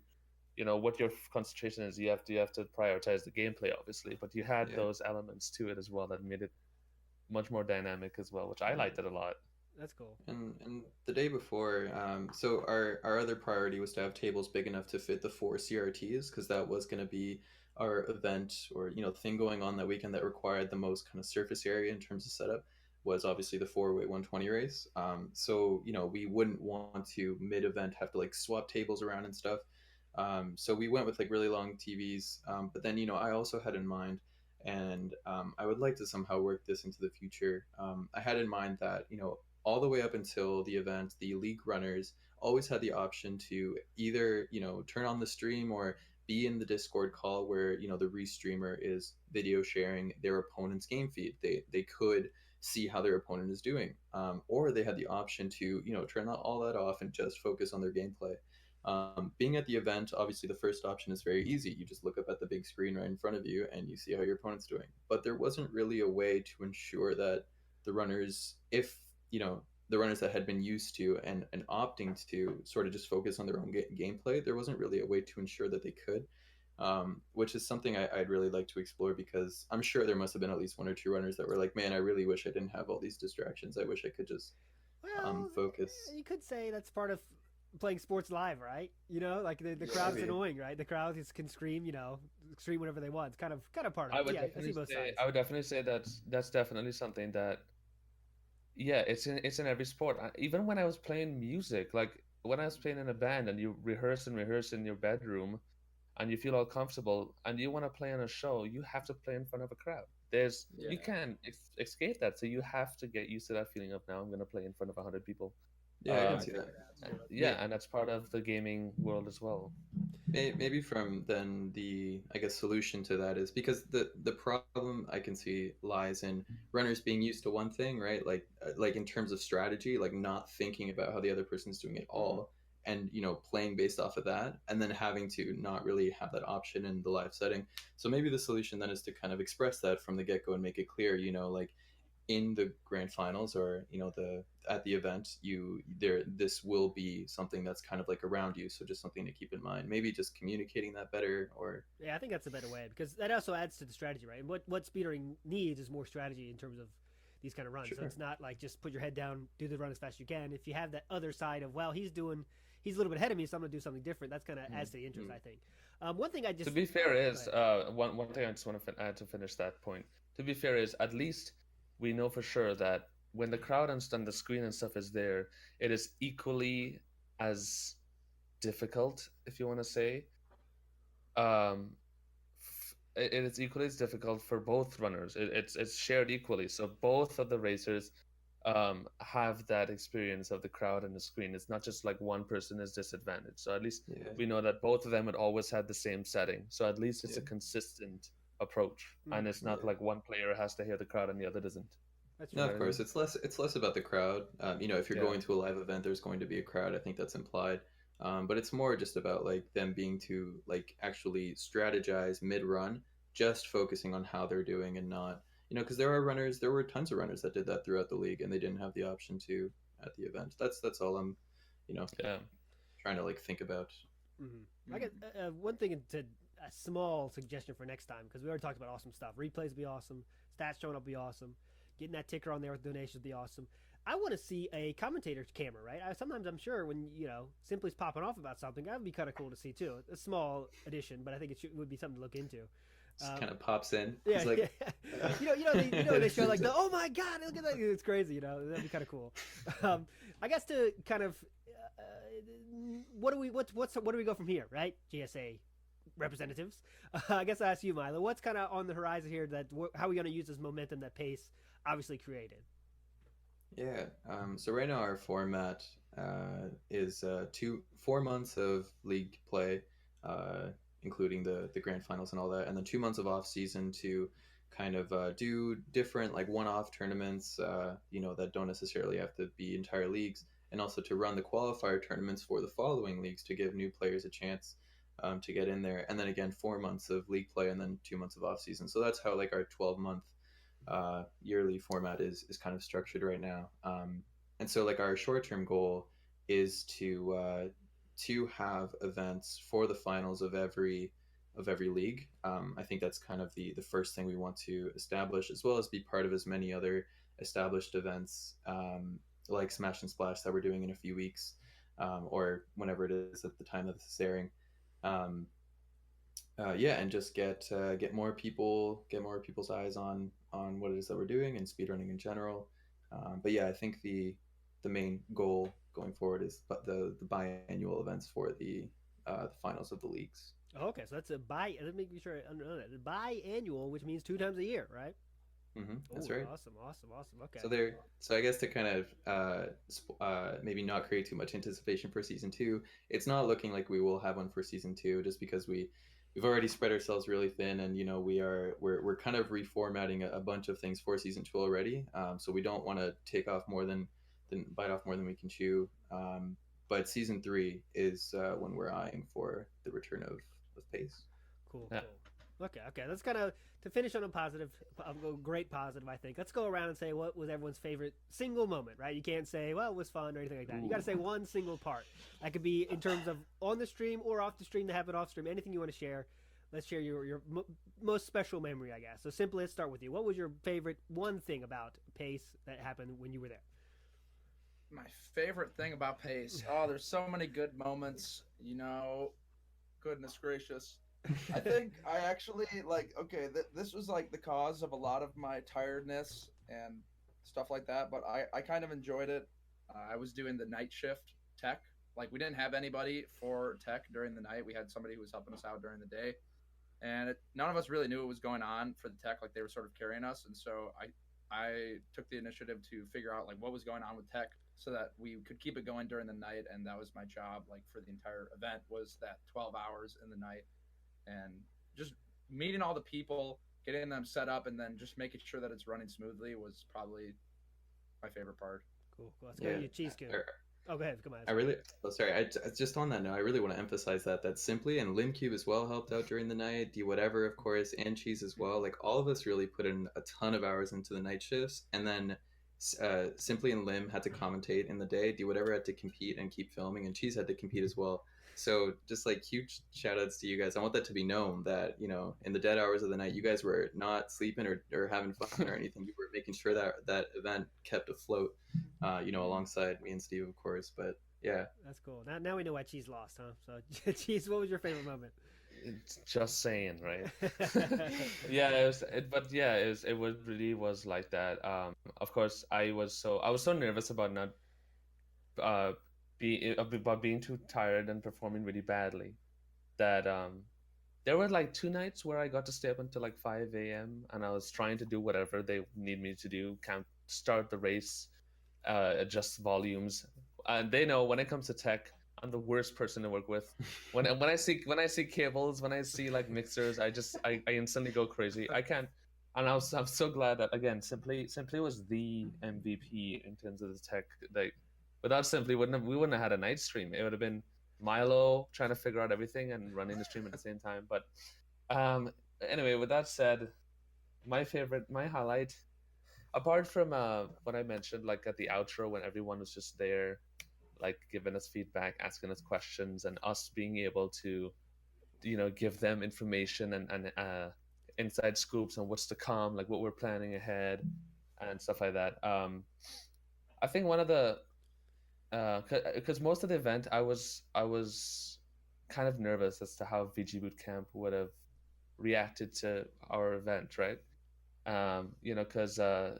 what your concentration is. You have to prioritize the gameplay, obviously, but you had those elements to it as well that made it much more dynamic as well, which I liked it a lot. That's cool. And the day before, so our other priority was to have tables big enough to fit the 4 CRTs, because that was going to be our event or thing going on that weekend that required the most kind of surface area in terms of setup. was obviously the 4-way 120 race. So we wouldn't want to mid-event have to like swap tables around and stuff. So we went with like really long TVs. But then I also had in mind, and I would like to somehow work this into the future. I had in mind that all the way up until the event, the league runners always had the option to either turn on the stream or be in the Discord call where the restreamer is video sharing their opponent's game feed. They could see how their opponent is doing, or they had the option to turn all that off and just focus on their gameplay. Being at the event, obviously the first option is very easy. You just look up at the big screen right in front of you and you see how your opponent's doing. But there wasn't really a way to ensure that the runners, if the runners that had been used to and opting to sort of just focus on their own gameplay, there wasn't really a way to ensure that they could, which is something I'd really like to explore, because I'm sure there must have been at least one or two runners that were like, man, I really wish I didn't have all these distractions. I wish I could just focus. You could say that's part of playing sports live, right? Like the crowd's annoying, right? The crowd can scream, scream whatever they want. It's kind of part of it. I see both sides. I would definitely say that's definitely something that, yeah, it's in every sport. Even when I was playing music, like when I was playing in a band and you rehearse in your bedroom and you feel all comfortable and you want to play on a show, you have to play in front of a crowd. You can't escape that, so you have to get used to that feeling of, now I'm going to play in front of 100 people. Yeah, I can see that. Yeah, and that's part of the gaming world as well. Maybe from then the, I guess, solution to that is because the problem I can see lies in runners being used to one thing, right? Like in terms of strategy, like not thinking about how the other person's doing it all, and playing based off of that, and then having to not really have that option in the live setting. So maybe the solution then is to kind of express that from the get-go and make it clear, like in the grand finals or at the event, this will be something that's kind of like around you, so just something to keep in mind. Maybe just communicating that better. Or I think that's a better way, because that also adds to the strategy, right? And what speedrunning needs is more strategy in terms of these kind of runs. Sure. So it's not like just put your head down, do the run as fast as you can. If you have that other side of, well, he's a little bit ahead of me, so I'm gonna do something different, that's kind of adds to the interest. I think one thing I just, to be fair, is one thing I just want to add to finish that point. To be fair, is at least we know for sure that when the crowd and the screen and stuff is there, it is equally as difficult, if you want to say. It is equally as difficult for both runners. It's shared equally. So both of the racers have that experience of the crowd and the screen. It's not just like one person is disadvantaged. So at least we know that both of them would always have the same setting. So at least it's a consistent approach, and it's not like one player has to hear the crowd and the other doesn't. No, of course, it's less about the crowd. If you're going to a live event, there's going to be a crowd. I think that's implied, but it's more just about like them being to like actually strategize mid-run, just focusing on how they're doing and not because there were tons of runners that did that throughout the league and they didn't have the option to at the event. That's all I'm trying to like think about. I guess one thing a small suggestion for next time, because we already talked about awesome stuff. Replays would be awesome. Stats showing up would be awesome. Getting that ticker on there with donations would be awesome. I want to see a commentator's camera, right? Sometimes I'm sure when, Simply's popping off about something, that would be kind of cool to see too. A small addition, but I think would be something to look into. Just kind of pops in. Yeah, like... they show like the, oh my God, look at that. It's crazy, that'd be kind of cool. I guess to kind of, where do we go from here, right? GSA representatives. I guess I ask you, Milo, what's kind of on the horizon here? How are we going to use this momentum that Pace obviously created? Yeah. So right now our format is 4 months of league play, including the grand finals and all that, and then 2 months of off season to kind of do different like one-off tournaments, that don't necessarily have to be entire leagues, and also to run the qualifier tournaments for the following leagues to give new players a chance to get in there, and then again 4 months of league play and then 2 months of off season. So that's how like our 12-month yearly format is kind of structured right now. And so like our short-term goal is to have events for the finals of every league. I think that's kind of the first thing we want to establish, as well as be part of as many other established events like Smash and Splash that we're doing in a few weeks, or whenever it is at the time that this is airing. And just get more people's eyes on what it is that we're doing and speedrunning in general. But yeah, I think the main goal going forward is the biannual events for the finals of the leagues. Okay, so that's a let me be sure I know that. Biannual, which means 2 times a year, right? That's Ooh, right. Awesome. Okay. So I guess to kind of maybe not create too much anticipation for season 2, it's not looking like we will have one for season 2, just because we've already spread ourselves really thin, and we're kind of reformatting a bunch of things for season 2 already. So we don't want to take off more than bite off more than we can chew. But season 3 is when we're eyeing for the return of pace. Cool. Okay. Let's kind of to finish on a positive, a great positive. I think. Let's go around and say what was everyone's favorite single moment. Right? You can't say well it was fun or anything like that. You got to say one single part. That could be in terms of on the stream or off the stream. To have it off stream. Anything you want to share. Let's share your most special memory, I guess. So simply, let's start with you. What was your favorite one thing about Pace that happened when you were there? My favorite thing about Pace. Oh, there's so many good moments. Goodness gracious. I think I actually this was like the cause of a lot of my tiredness and stuff like that, but I kind of enjoyed it. I was doing the night shift tech. Like we didn't have anybody for tech during the night. We had somebody who was helping us out during the day. And none of us really knew what was going on for the tech. Like they were sort of carrying us. And so I took the initiative to figure out like what was going on with tech so that we could keep it going during the night. And that was my job, like for the entire event, was that 12 hours in the night. And just meeting all the people, getting them set up, and then just making sure that it's running smoothly was probably my favorite part. Cool. Let's go to you, Cheese Cube. Oh, go ahead. Come on. I just on that note, I really want to emphasize that Simply and Limcube as well helped out during the night. D Whatever, of course, and Cheese as well. Like all of us really put in a ton of hours into the night shifts, and then Simply and Lim had to commentate in the day. D Whatever had to compete and keep filming, and Cheese had to compete as well. So just like huge shout outs to you guys. I want that to be known that, in the dead hours of the night, you guys were not sleeping or having fun or anything. You were making sure that event kept afloat, alongside me and Steve, of course. But yeah. That's cool. Now we know why Cheese lost, huh? So Cheese, what was your favorite moment? It's just saying, right? It really was like that. Of course, I was so nervous about not being too tired and performing really badly that there were like 2 nights where I got to stay up until like 5 a.m. and I was trying to do whatever they need me to do, start the race, adjust volumes. And they know when it comes to tech, I'm the worst person to work with. When I see cables, when I see like mixers, I instantly go crazy. I can't. And I'm so glad that again, Simply was the MVP in terms of the tech. Like without Simply, we wouldn't have had a night stream. It would have been Milo trying to figure out everything and running the stream at the same time. But anyway, with that said, my highlight, apart from what I mentioned, like at the outro when everyone was just there, like giving us feedback, asking us questions, and us being able to, give them information and inside scoops on what's to come, like what we're planning ahead and stuff like that. I think one of the because most of the event I was kind of nervous as to how VG Bootcamp would have reacted to our event, right? Because the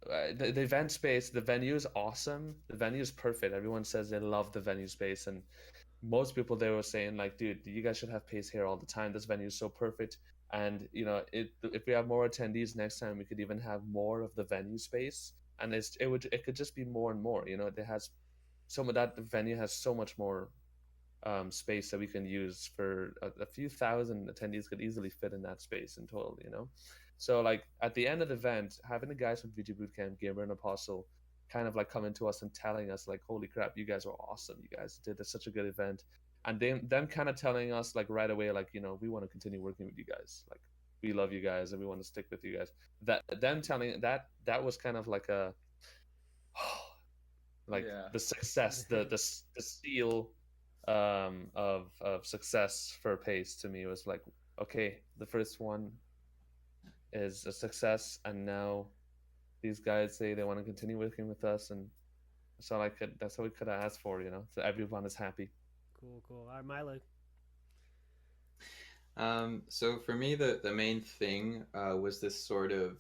event space, the venue is awesome. The venue is perfect. Everyone says they love the venue space, and most people they were saying like, dude, you guys should have Pace here all the time. This venue is so perfect. And if we have more attendees next time, we could even have more of the venue space, and it could just be more and more. It has some of that. The venue has so much more space that we can use for a few thousand attendees could easily fit in that space in total. So like at the end of the event, having the guys from VG Bootcamp, Gamer and Apostle, kind of like coming to us and telling us like, holy crap, you guys are awesome. You guys did such a good event. And them kind of telling us like right away, like, we want to continue working with you guys. Like, we love you guys and we want to stick with you guys. Them telling that was kind of like a, the success, the seal of success for Pace to me was like, okay, the first one is a success, and now these guys say they want to continue working with us, and that's all we could have asked for, so everyone is happy. Cool. All right, Milo. So for me, the main thing was this sort of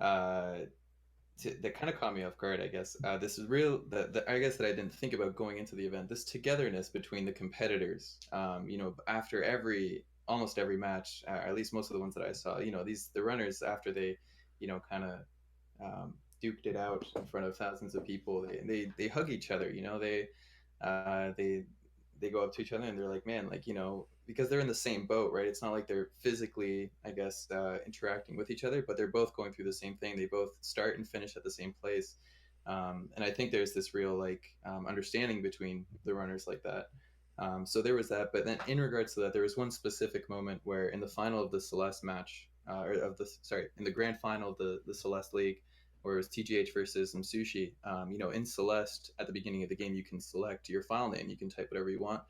that kind of caught me off guard, I guess. This is real. I guess that I didn't think about going into the event. This togetherness between the competitors. After almost every match, at least most of the ones that I saw, the runners after they, kind of duked it out in front of thousands of people. They hug each other. They go up to each other and they're like, man, like, because they're in the same boat, right? It's not like they're physically, I guess, interacting with each other, but they're both going through the same thing. They both start and finish at the same place. And I think there's this real understanding between the runners like that. So there was that. But then in regards to that, there was one specific moment where in the final of the Celeste match, in the grand final of the Celeste League, where it was TGH versus some Sushi. In Celeste, at the beginning of the game, you can select your file name. You can type whatever you want.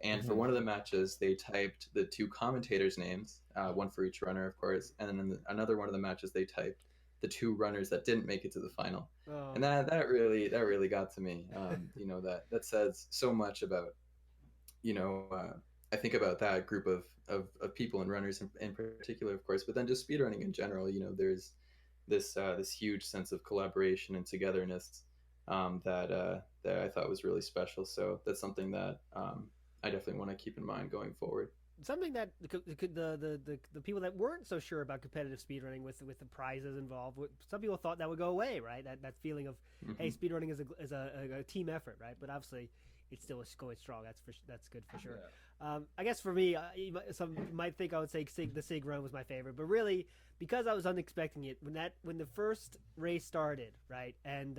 And for one of the matches, they typed the two commentators' names, one for each runner, of course. And then in another one of the matches, they typed the two runners that didn't make it to the final. Oh. And that really got to me. That says so much about, I think about that group of people and runners in particular, of course, but then just speedrunning in general. There's this huge sense of collaboration and togetherness that I thought was really special. So that's something that I definitely want to keep in mind going forward. Something that the people that weren't so sure about competitive speedrunning with the prizes involved, some people thought that would go away, right? That feeling of hey, speedrunning is a team effort, right? But obviously, it still is going strong. That's good for sure. Yeah. I guess for me, some might think I would say the SIG run was my favorite, but really because I was unexpecting it when the first race started, right, and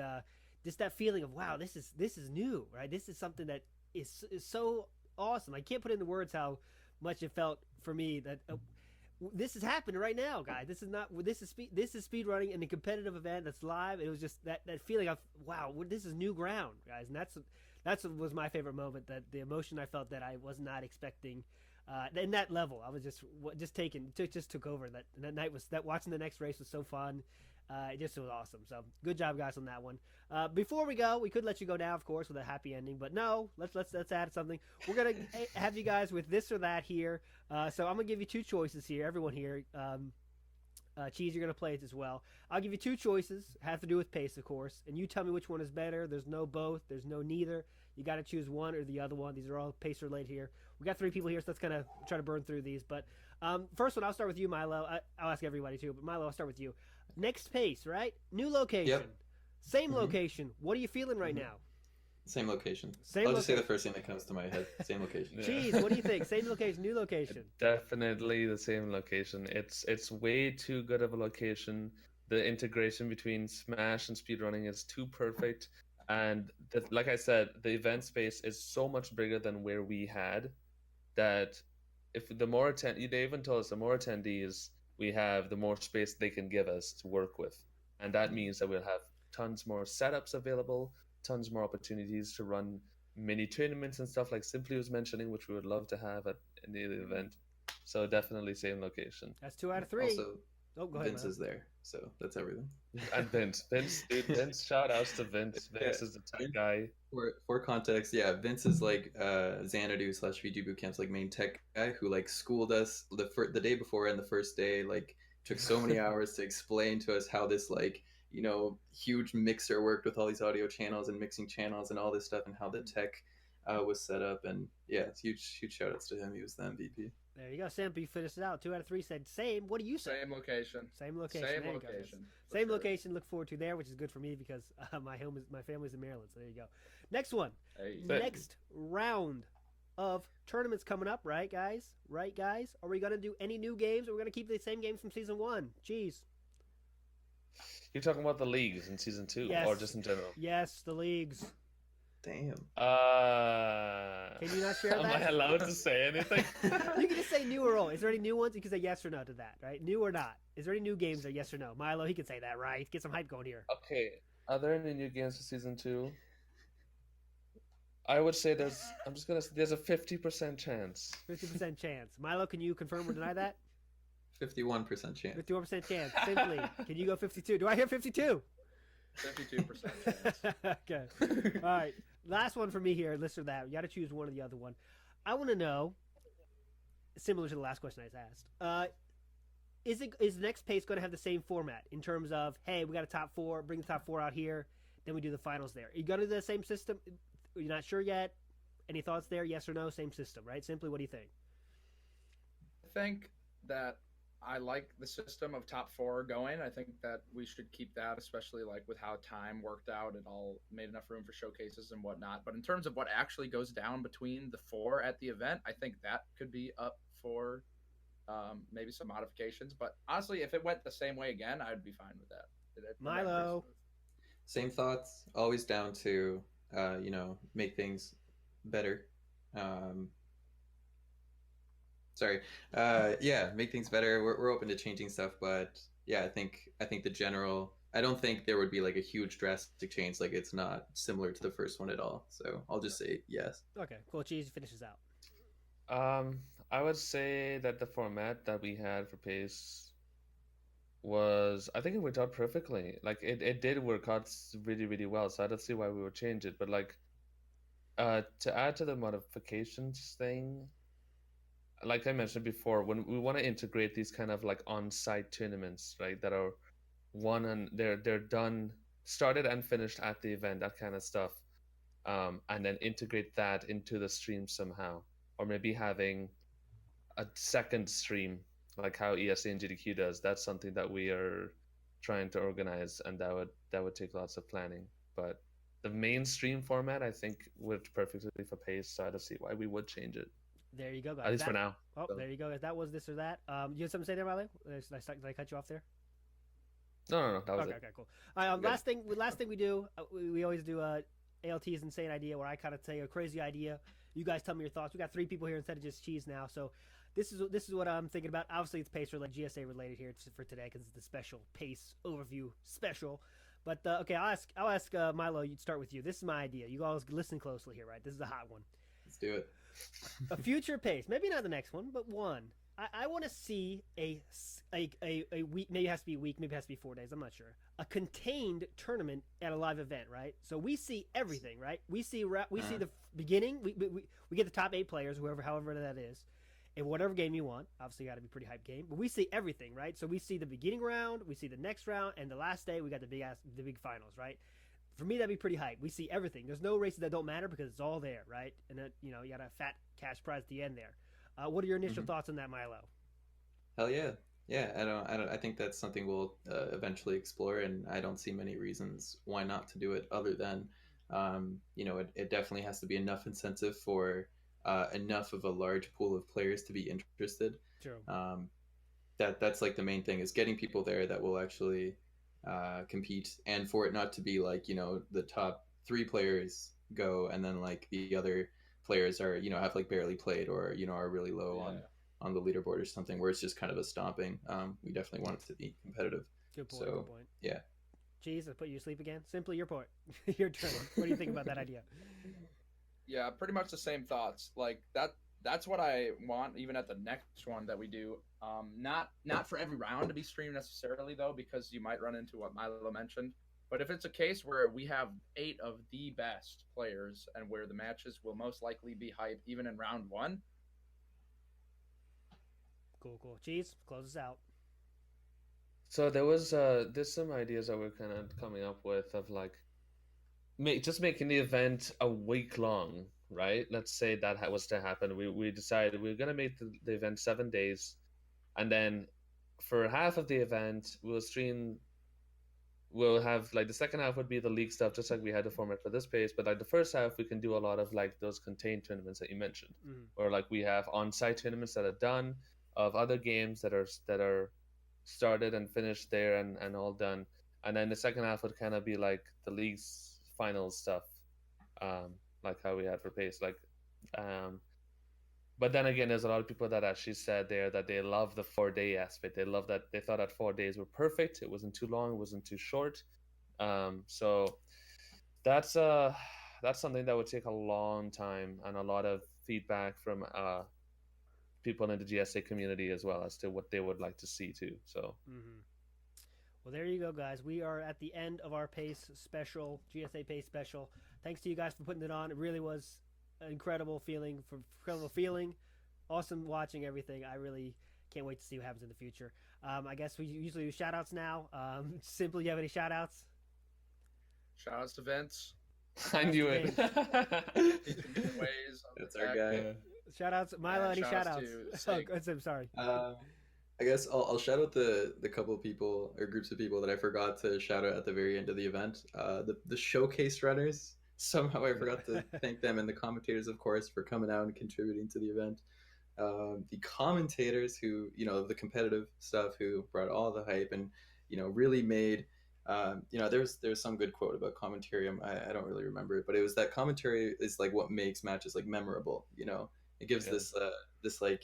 just that feeling of wow, this is new, right? This is something that is so awesome. I can't put into words how much it felt for me that this is happening right now, guys. This is speed running in a competitive event that's live. It was just that feeling of wow, this is new ground, guys, and that's was my favorite moment. That the emotion I felt that I was not expecting, in that level, I was just took over. That night watching the next race was so fun. It just was awesome. So good job, guys, on that one. Before we go, we could let you go now, of course, with a happy ending, but no, let's add something. We're gonna have you guys with this or that here. So I'm gonna give you two choices here. Everyone here, Cheese, you're gonna play it as well. I'll give you two choices. Have to do with pace, of course, and you tell me which one is better. There's no both. There's no neither. You got to choose one or the other one. These are all pace related here. We got three people here, so let's kind of try to burn through these. But first one, I'll start with you, Milo. I'll ask everybody too, but Milo, I'll start with you. Next pace, right? New location. Yep. Same location. What are you feeling right now? Same location. I'll just say the first thing that comes to my head. Same location. Cheese, what do you think? Same location, new location? Definitely the same location. It's way too good of a location. The integration between Smash and speedrunning is too perfect. And like I said, the event space is so much bigger than where we had that if the more they even told us the more attendees we have, the more space they can give us to work with. And that means that we'll have tons more setups available, tons more opportunities to run mini tournaments and stuff like Simply was mentioning, which we would love to have at any event. So definitely same location. That's 2 out of 3. Also, go ahead, Vince is there, so that's everything. And Vince, shout outs to Vince. Vince is the tech guy. For context, yeah, Vince is like Xanadu / VG Bootcamp's like main tech guy who like schooled us the day before and the first day, like took so many hours to explain to us how this like huge mixer worked with all these audio channels and mixing channels and all this stuff and how the tech was set up. And yeah, it's huge shout outs to him. He was the MVP. There you go, Sam. You finished it out. 2 out of 3 said same. What do you say? Same location. Same location. Same there location. Same location. Look forward to there, which is good for me because my family's in Maryland. So there you go. Next one. Hey. Next round of tournaments coming up, right, guys? Right, guys? Are we gonna do any new games? Or are we gonna keep the same games from season 1? Jeez. You're talking about the leagues in season 2, yes. or just in general? Yes, the leagues. Damn. Can you not share that? Am I allowed to say anything? You can just say new or old. Is there any new ones? You can say yes or no to that, right? New or not. Is there any new games or yes or no? Milo, he can say that, right? Get some hype going here. Okay. Are there any new games for season 2? I would say there's a 50% chance. 50% chance. Milo, can you confirm or deny that? 51% chance. 51% chance. Simply. Can you go 52? Do I hear 52? 52% chance. Okay. All right. Last one for me here. This or that. You got to choose one or the other one. I want to know, similar to the last question I was asked, is the next pace going to have the same format in terms of, hey, we got a top 4, bring the top 4 out here, then we do the finals there? Are you going to do the same system? You're not sure yet. Any thoughts there? Yes or no? Same system, right? Simply, what do you think? I think that I like the system of top 4 going. I think that we should keep that, especially like with how time worked out. It all made enough room for showcases and whatnot. But in terms of what actually goes down between the 4 at the event, I think that could be up for maybe some modifications. But honestly, if it went the same way again, I'd be fine with that. Milo. Same thoughts. Always down to make things better. Make things better. We're open to changing stuff, but yeah, I think the general. I don't think there would be like a huge drastic change. Like it's not similar to the first one at all. So I'll just say yes. Okay, cool. Cheese finishes out. I would say that the format that we had for PACE was, I think it worked out perfectly. Like it did work out really, really well. So I don't see why we would change it. But like, to add to the modifications thing, like I mentioned before, when we want to integrate these kind of like on-site tournaments, right, that are they're done, started and finished at the event, that kind of stuff, and then integrate that into the stream somehow, or maybe having a second stream like how ESA and GDQ does. That's something that we are trying to organize, and that would take lots of planning. But the mainstream format, I think, worked perfectly for PACE, so I don't see why we would change it. There you go, guys. At least for now. Oh, So. there you go, guys. That was this or that. You had something to say there, Milo? Did I cut you off there? No, that was okay, it. Okay, cool. Last thing we do, we always do ALT's insane idea, where I kind of tell you a crazy idea. You guys tell me your thoughts. We got 3 people here instead of just Cheese now, so this is what I'm thinking about. Obviously, it's PACE related, GSA related here for today because it's the special PACE overview special. But okay, I'll ask Milo. You'd start with you. This is my idea. You all listen closely here, right? This is a hot one. Let's do it. A future PACE, maybe not the next one, but one. I want to see a week. Maybe it has to be a week. Maybe it has to be 4 days. I'm not sure. A contained tournament at a live event, right? So we see everything, right? We see the beginning. We get the top 8 players, however that is, in whatever game you want. Obviously, got to be a pretty hype game. But we see everything, right? So we see the beginning round, we see the next round, and the last day we got the big finals, right? For me, that'd be pretty hype. We see everything. There's no races that don't matter because it's all there, right? And then, you got a fat cash prize at the end there. What are your initial thoughts on that, Milo? Hell yeah. Yeah, I think that's something we'll eventually explore, and I don't see many reasons why not to do it other than, it definitely has to be enough incentive for enough of a large pool of players to be interested. True. That's like the main thing, is getting people there that will actually compete, and for it not to be like, the top 3 players go and then like the other players are, have like barely played or, are really low on the leaderboard or something, where it's just kind of a stomping. We definitely want it to be competitive. Good point. So, good point. Yeah. Jeez, I put you to sleep again. Simply your point. Your turn. What do you think about that idea? Yeah, pretty much the same thoughts. Like that's what I want even at the next one that we do. Not for every round to be streamed necessarily though, because you might run into what Milo mentioned. But if it's a case where we have 8 of the best players and where the matches will most likely be hype even in round 1. Cool. Cheese, close us out. So there's some ideas that we're kind of coming up with of like just making the event a week long, right? Let's say that was to happen. We decided we're gonna make the event 7 days, and then for half of the event we'll have like the second half would be the league stuff, just like we had the format for this PACE. But like the first half, we can do a lot of like those contained tournaments that you mentioned, or like we have on-site tournaments that are done of other games that are started and finished there and all done. And then the second half would kind of be like the league's final stuff, like how we had for PACE. But then again, there's a lot of people that actually said there that they love the 4-day aspect. They love that. They thought that 4 days were perfect. It wasn't too long. It wasn't too short. So that's something that would take a long time and a lot of feedback from people in the GSA community as well as to what they would like to see too. So. Well, there you go, guys. We are at the end of our PACE special, GSA PACE special. Thanks to you guys for putting it on. It really was an incredible feeling. Awesome watching everything. I really can't wait to see what happens in the future. I guess we usually do shout outs now. Simply, you have any shout outs? Shout outs to Vince. I knew it. That's our guy. Shout outs, Milo. Any shout outs? Oh, Sig. I'm sorry. I guess I'll shout out the couple of people or groups of people that I forgot to shout out at the very end of the event. The showcase runners. Somehow I forgot to thank them, and the commentators, of course, for coming out and contributing to the event. The commentators who, the competitive stuff, who brought all the hype and, really made, there's some good quote about commentary. I don't really remember it, but it was that commentary is like what makes matches like memorable. It gives this like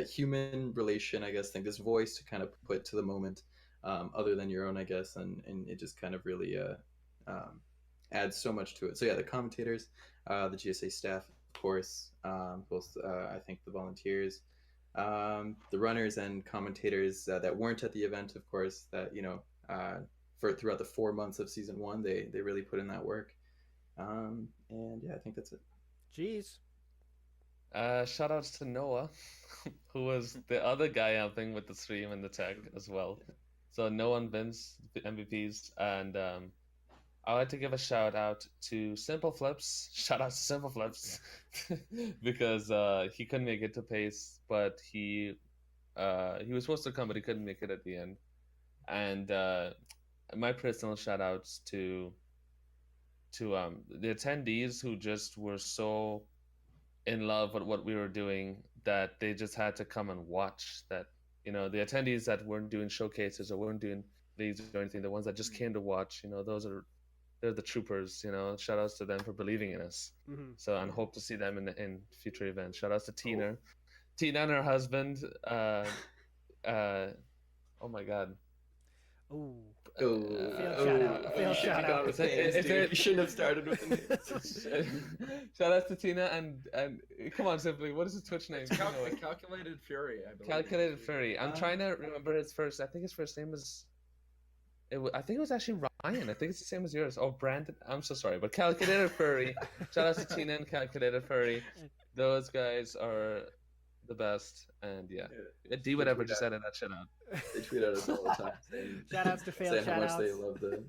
human relation, I guess, thing, this voice to kind of put to the moment, other than your own, I guess, and it just kind of really adds so much to it. So yeah, the commentators, the GSA staff, of course, both I think the volunteers, the runners and commentators that weren't at the event, of course, that for throughout the 4 months of season 1, they really put in that work, and yeah, I think that's it. Jeez. Shout outs to Noah, who was the other guy helping with the stream and the tech as well. So Noah and Vince, the MVPs, and I like to give a shout out to Simple Flips. Shout out to Simple Flips because he couldn't make it to Pace, but he was supposed to come, but he couldn't make it at the end. And my personal shout outs to the attendees who just were so in love with what we were doing that they just had to come and watch. That the attendees that weren't doing showcases or weren't doing leagues or anything, the ones that just came to watch, they're the troopers. Shout outs to them for believing in us. Mhm. So and hope to see them in future events. Shout outs to Tina and her husband. Oh my god. Ooh. Failed shout out. You shouldn't have started with the names. Shout out to Tina and come on, Simply. What is his Twitch name? Calculated Fury, I believe. Calculated Fury. I'm trying to remember his first. I think his first name was. I think it was actually Ryan. I think it's the same as yours. Oh, Brandon. I'm so sorry, but Calculated Furry. Shout out to Tina and Calculated Furry. Those guys are the best, and yeah. D whatever just added that shit out. They tweet at us all the time saying, shout outs to Fail, saying how much shout they outs. love the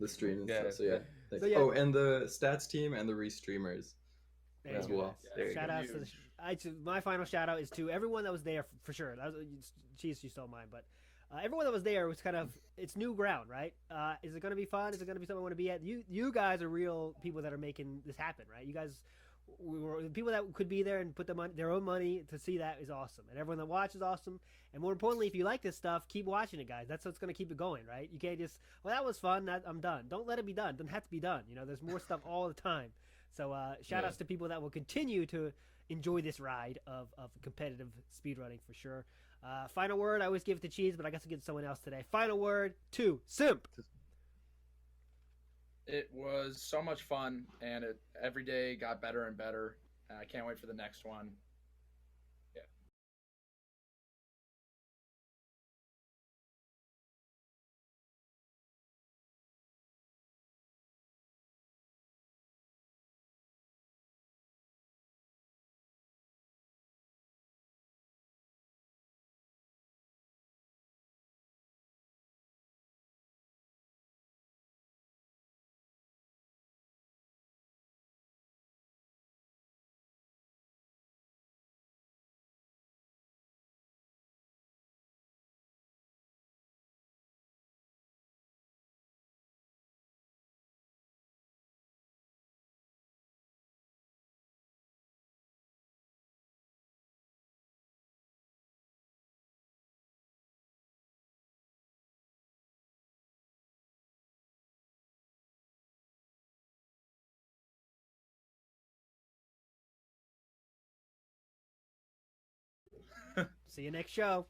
stream and stuff. So yeah. Thanks. So, yeah. Oh, and the stats team and the restreamers There as you go. well. There you Shout go. outs to my final shout out is to everyone that was there for sure. That was, geez, you stole mine, but everyone that was there was kind of, it's new ground, right? Is it going to be fun? Is it going to be something I want to be at? You guys are real people that are making this happen, right? You guys, the people that could be there and put their own money to see that is awesome, and everyone that watches is awesome. And more importantly, if you like this stuff, keep watching it, guys. That's what's going to keep it going, right? You can't just, well, that was fun, I'm done. Don't let it be done. It doesn't have to be done. There's more stuff all the time. So shout outs to people that will continue to enjoy this ride of competitive speedrunning for sure. Final word, I always give it to Cheese, but I guess I'll give it to someone else today. Final word to Simp. It was so much fun, and it every day got better and better. I can't wait for the next one. Yeah. See you next show.